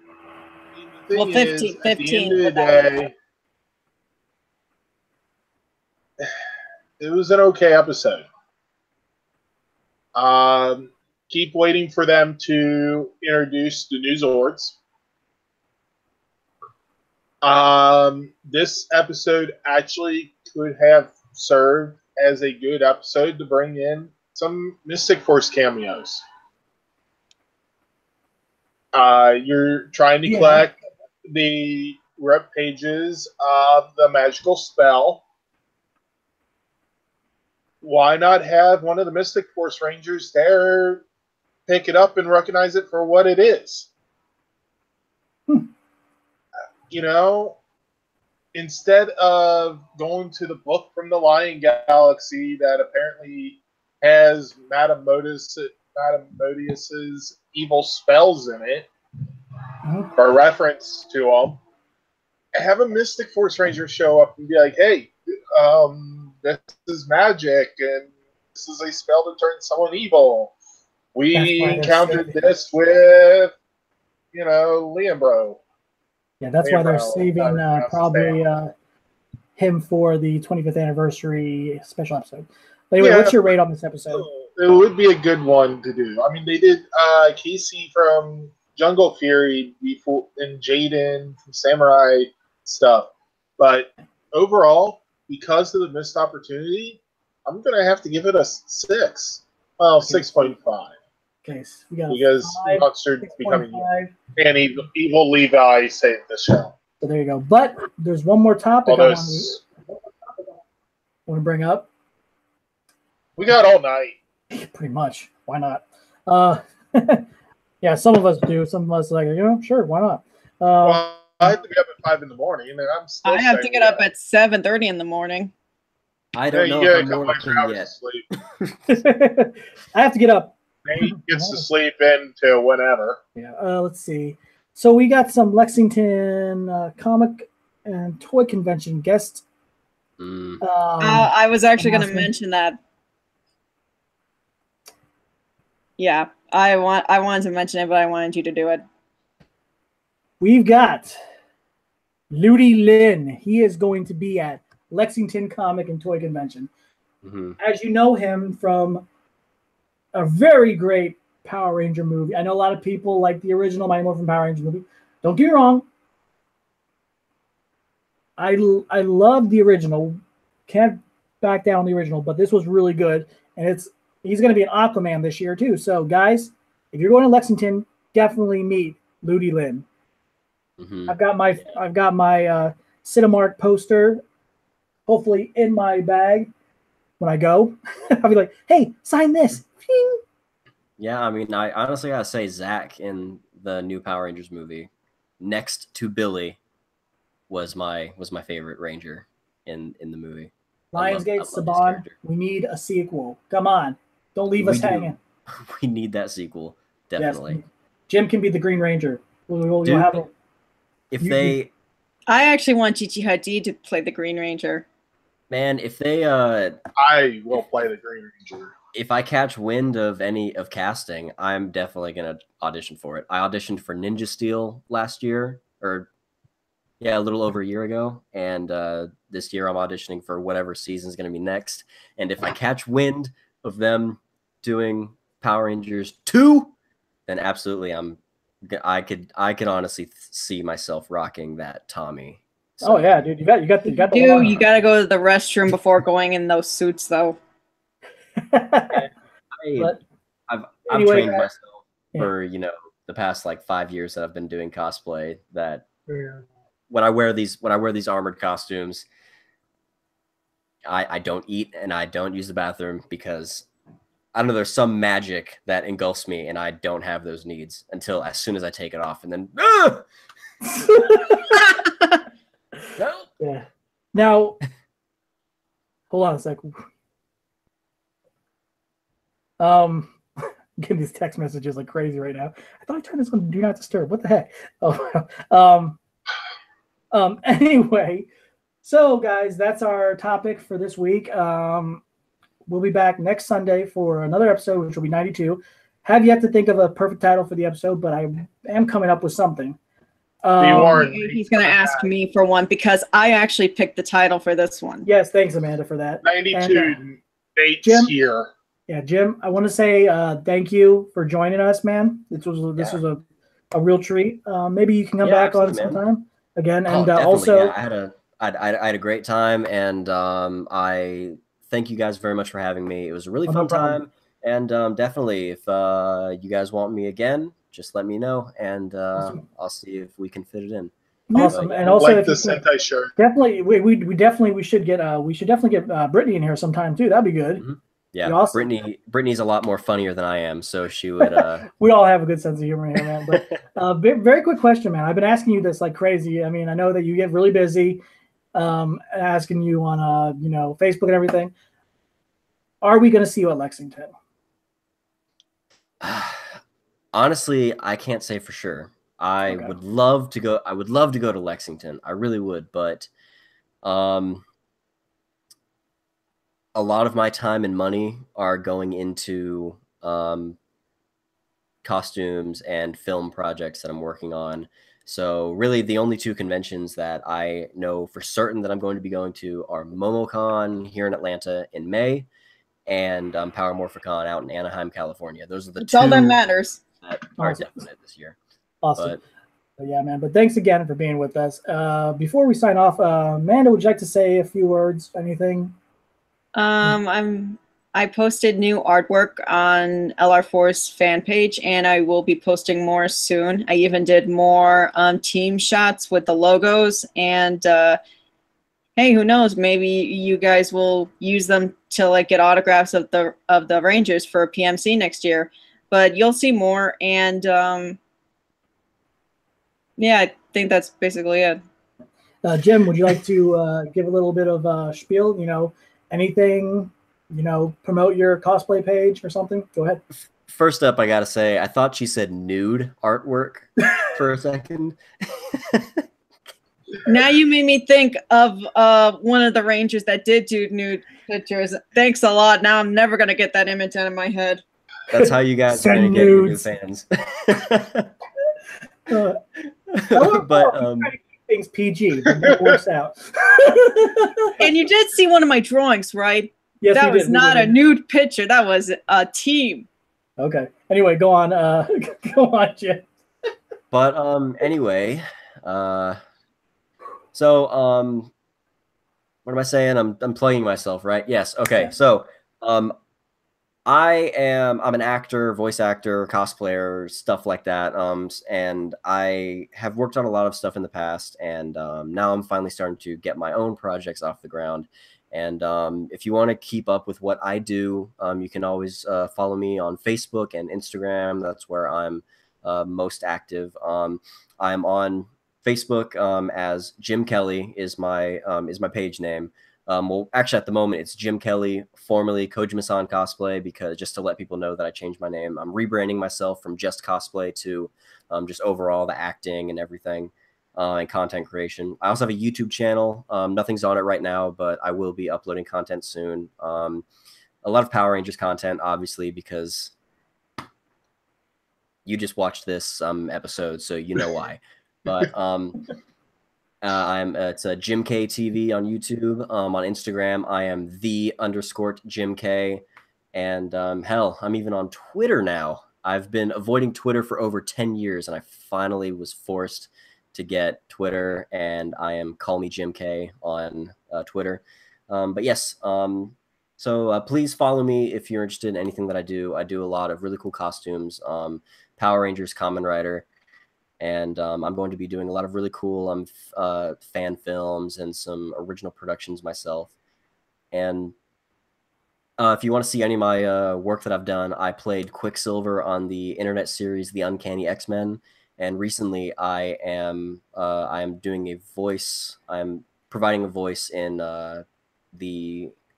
the thing 15 at the end of the day, it was an okay episode. Keep waiting for them to introduce the new Zords. This episode actually could have served as a good episode to bring in some Mystic Force cameos. You're trying to collect the rep pages of the magical spell. Why not have one of the Mystic Force Rangers there pick it up and recognize it for what it is? Instead of going to the book from the Lion Galaxy that apparently has Madame Modious's evil spells in it, or reference to them, have a Mystic Force Ranger show up and be like, hey, this is magic, and this is a spell to turn someone evil. We encountered this with, Liam Bro. Yeah, that's why they're saving probably him for the 25th anniversary special episode. But anyway, what's your rate on this episode? It would be a good one to do. I mean, they did Casey from Jungle Fury before, and Jaden from Samurai stuff. But overall, because of the missed opportunity, I'm going to have to give it a 6. Well, 6.5. Okay, so we got because Monster becoming evil. And evil Levi saved the show. So there you go. But there's one more topic I want to bring up. We got all night. Pretty much. Why not? Yeah, some of us do. Some of us like, sure, why not? Well, I have to be up at 5 in the morning, and I'm still. I have to get up at 7:30 in the morning. I don't know. You get a if I'm couple extra working hours yet. of sleep. I have to get up. Nate gets to sleep until whenever. Yeah. Let's see. So we got some Lexington comic and toy convention guests. I was actually going to mention that. Yeah, I wanted to mention it, but I wanted you to do it. We've got Ludi Lin. He is going to be at Lexington Comic and Toy Convention. As you know him from a very great Power Ranger movie. I know a lot of people like the original Mighty Morphin Power Ranger movie. Don't get me wrong. I love the original. Can't back down the original, but this was really good. And he's going to be an Aquaman this year too. So guys, if you're going to Lexington, definitely meet Ludi Lin. I've got my Cinemark poster, hopefully in my bag when I go. I'll be like, hey, sign this. Ping. Yeah, I mean, I honestly gotta say, Zach in the new Power Rangers movie, next to Billy, was my favorite Ranger in the movie. Lionsgate, Saban, we need a sequel. Come on, don't leave us hanging. We need that sequel, definitely. Yes. Jim can be the Green Ranger. We'll have it. I actually want Gigi Hadid to play the Green Ranger. Man, if they I will play the Green Ranger. If I catch wind of any of casting, I'm definitely gonna audition for it. I auditioned for Ninja Steel last year, a little over a year ago, and this year I'm auditioning for whatever season's gonna be next. And if I catch wind of them doing Power Rangers 2, then absolutely I could honestly see myself rocking that Tommy. So, oh yeah, dude, you got the you gotta go to the restroom before going in those suits though. I've trained myself for the past like 5 years that I've been doing cosplay, that when I wear these armored costumes, I don't eat and I don't use the bathroom because I don't know, there's some magic that engulfs me and I don't have those needs until as soon as I take it off, and then yeah. Now hold on a second. Getting these text messages like crazy right now. I thought I turned this on Do Not Disturb. What the heck? Anyway, so guys, that's our topic for this week. We'll be back next Sunday for another episode, which will be 92. Have yet to think of a perfect title for the episode, but I am coming up with something. He's going to ask me for one because I actually picked the title for this one. Yes, thanks, Amanda, for that. 92 dates here. Yeah, Jim, I want to say thank you for joining us, man. This was a real treat. Maybe you can come back on sometime again. And also, yeah, I had a great time, and I thank you guys very much for having me. It was a really fun time, and definitely, if you guys want me again, just let me know, and awesome. I'll see if we can fit it in. Awesome, and also like the Sentai shirt. Definitely, we should definitely get Brittany in here sometime too. That'd be good. Mm-hmm. Yeah, awesome. Brittany's a lot more funnier than I am, so she would. We all have a good sense of humor here, man. But very quick question, man. I've been asking you this like crazy. I mean, I know that you get really busy, asking you on Facebook and everything. Are we going to see you at Lexington? Honestly, I can't say for sure. I would love to go. I would love to go to Lexington. I really would, but a lot of my time and money are going into costumes and film projects that I'm working on. So really the only two conventions that I know for certain that I'm going to be going to are MomoCon here in Atlanta in May and Power Morphicon out in Anaheim, California. Those are the two all that matters. That are definite this year. Awesome. But yeah, man. But thanks again for being with us. Before we sign off, Amanda, would you like to say a few words? Anything? I posted new artwork on LR4's fan page, and I will be posting more soon. I even did more team shots with the logos, and hey, who knows? Maybe you guys will use them to like get autographs of the Rangers for PMC next year. but you'll see more. And yeah, I think that's basically it. Jim, would you like to give a little bit of spiel? Anything, promote your cosplay page or something? Go ahead. First up, I gotta say, I thought she said nude artwork for a second. Now you made me think of one of the Rangers that did do nude pictures. Thanks a lot. Now I'm never gonna get that image out of my head. That's how you guys are gonna get your new fans. But things PG, but it works out. And you did see one of my drawings, right? Yes, that was not a nude picture. That was a team. Okay. Anyway, go on. Go on, Jim. But anyway, so what am I saying? I'm plugging myself, right? Yes. Okay. Yeah. So I'm an actor, voice actor, cosplayer, stuff like that. And I have worked on a lot of stuff in the past, and now I'm finally starting to get my own projects off the ground. And if you want to keep up with what I do, you can always follow me on Facebook and Instagram. That's where I'm most active. I'm on Facebook as Jim Kelly is my page name. Well, actually, at the moment, it's Jim Kelly, formerly Kojima-san Cosplay, because just to let people know that I changed my name. I'm rebranding myself from just cosplay to just overall the acting and everything. And content creation. I also have a YouTube channel. Nothing's on it right now, but I will be uploading content soon. A lot of Power Rangers content, obviously, because you just watched this episode, so you know why. But it's a Jim K TV on YouTube. On Instagram, I am _Jim K. And hell, I'm even on Twitter now. I've been avoiding Twitter for over 10 years, and I finally was forced to get Twitter, and I am Call Me Jim K on Twitter. But yes, so please follow me if you're interested in anything that I do. I do a lot of really cool costumes, Power Rangers, Kamen Rider, and I'm going to be doing a lot of really cool fan films and some original productions myself. And if you want to see any of my work that I've done, I played Quicksilver on the internet series The Uncanny X-Men. And recently, I am doing a voice. I'm providing a voice in the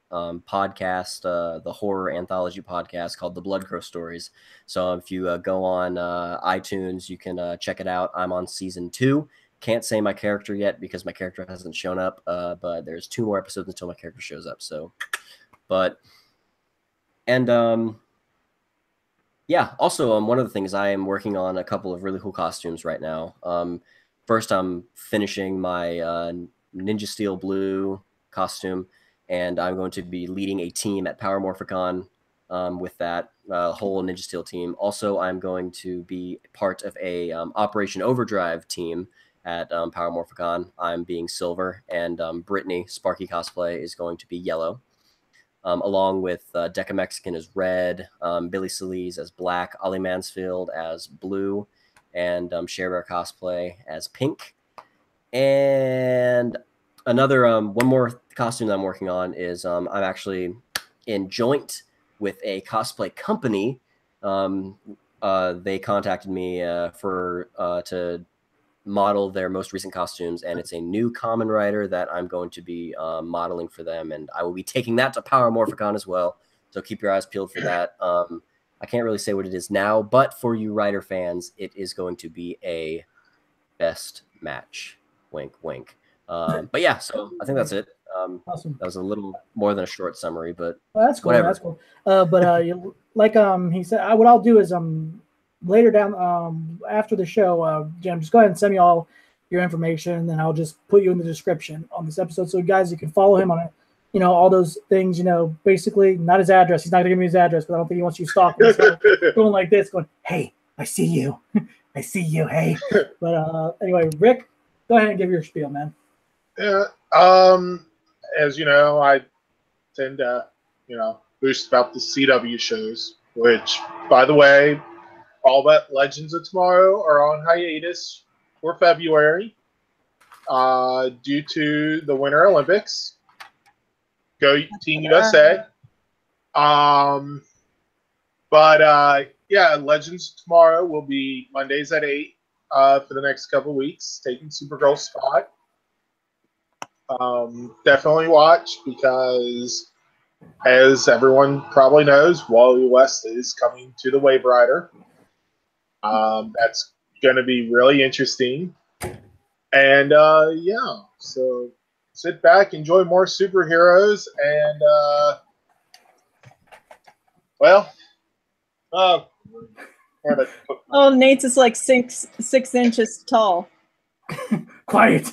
podcast, the horror anthology podcast called The Blood Crow Stories. So if you go on iTunes, you can check it out. I'm on season 2. Can't say my character yet because my character hasn't shown up. But there's 2 more episodes until my character shows up. So, yeah, also, one of the things, I am working on a couple of really cool costumes right now. First, I'm finishing my Ninja Steel Blue costume, and I'm going to be leading a team at Power Morphicon with that whole Ninja Steel team. Also, I'm going to be part of a Operation Overdrive team at Power Morphicon. I'm being Silver, and Brittany, Sparky Cosplay, is going to be Yellow. Along with Deca Mexican as Red, Billy Solis as Black, Ollie Mansfield as Blue, and Share Bear Cosplay as Pink. And another one more costume that I'm working on is I'm actually in joint with a cosplay company. They contacted me to model their most recent costumes, and it's a new Kamen Rider that I'm going to be modeling for them, and I will be taking that to Power Morphicon as well, so keep your eyes peeled for that. I can't really say what it is now, but for you Rider fans, it is going to be a best match. Wink, wink. But yeah, so I think that's it. Awesome. That was a little more than a short summary, but that's cool. Whatever. That's cool. But like he said, what I'll do is later down after the show, Jim, just go ahead and send me all your information, and then I'll just put you in the description on this episode, so guys, you can follow him on it. All those things. Basically not his address. He's not gonna give me his address, but I don't think he wants you stalking. So going like this, going, "Hey, I see you, I see you, hey." But anyway, Rick, go ahead and give your spiel, man. Yeah. As you know, I tend to, boost about the CW shows, which, by the way, all but Legends of Tomorrow are on hiatus for February due to the Winter Olympics. Go Team USA. But yeah, Legends tomorrow will be Mondays at 8 for the next couple of weeks, taking Supergirl's spot. Definitely watch because, as everyone probably knows, Wally West is coming to the Wave Rider. That's going to be really interesting. And yeah, so sit back, enjoy more superheroes, and well, oh, Nate's is like 6 inches tall. Quiet.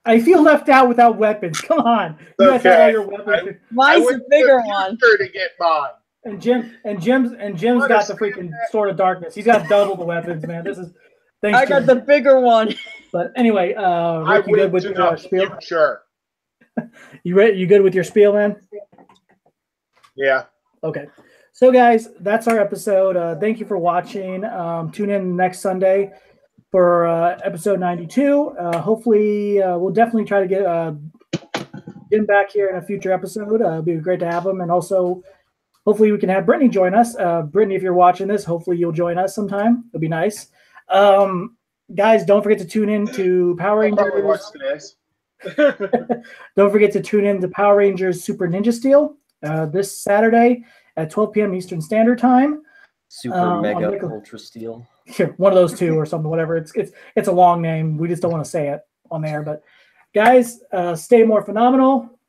I feel left out without weapons. Come on, you guys have all your weapons. Mine's a bigger one. To get mine. And Jim's got the freaking Sword of Darkness. He's got double the weapons, man. This is thanks. I got the bigger one. But anyway, Rick, you good with your spiel? Sure. You good with your spiel, man? Yeah. Okay. So, guys, that's our episode. Thank you for watching. Tune in next Sunday for episode 92. Hopefully, we'll definitely try to get Jim back here in a future episode. It'd be great to have him. And also, hopefully, we can have Brittany join us. Brittany, if you're watching this, hopefully you'll join us sometime. It'll be nice. Guys, don't forget to tune in to Power Rangers. Don't forget to tune in to Power Rangers Super Ninja Steel this Saturday at 12 p.m. Eastern Standard Time. Super Mega Ultra Steel. One of those two or something, whatever. It's a long name. We just don't want to say it on there. But guys, stay more phenomenal.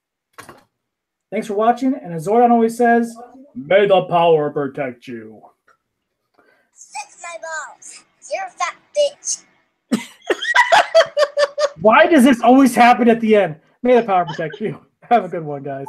Thanks for watching. And as Zordon always says, may the power protect you. Suck my balls. You're a fat bitch. Why does this always happen at the end? May the power protect you. Have a good one, guys.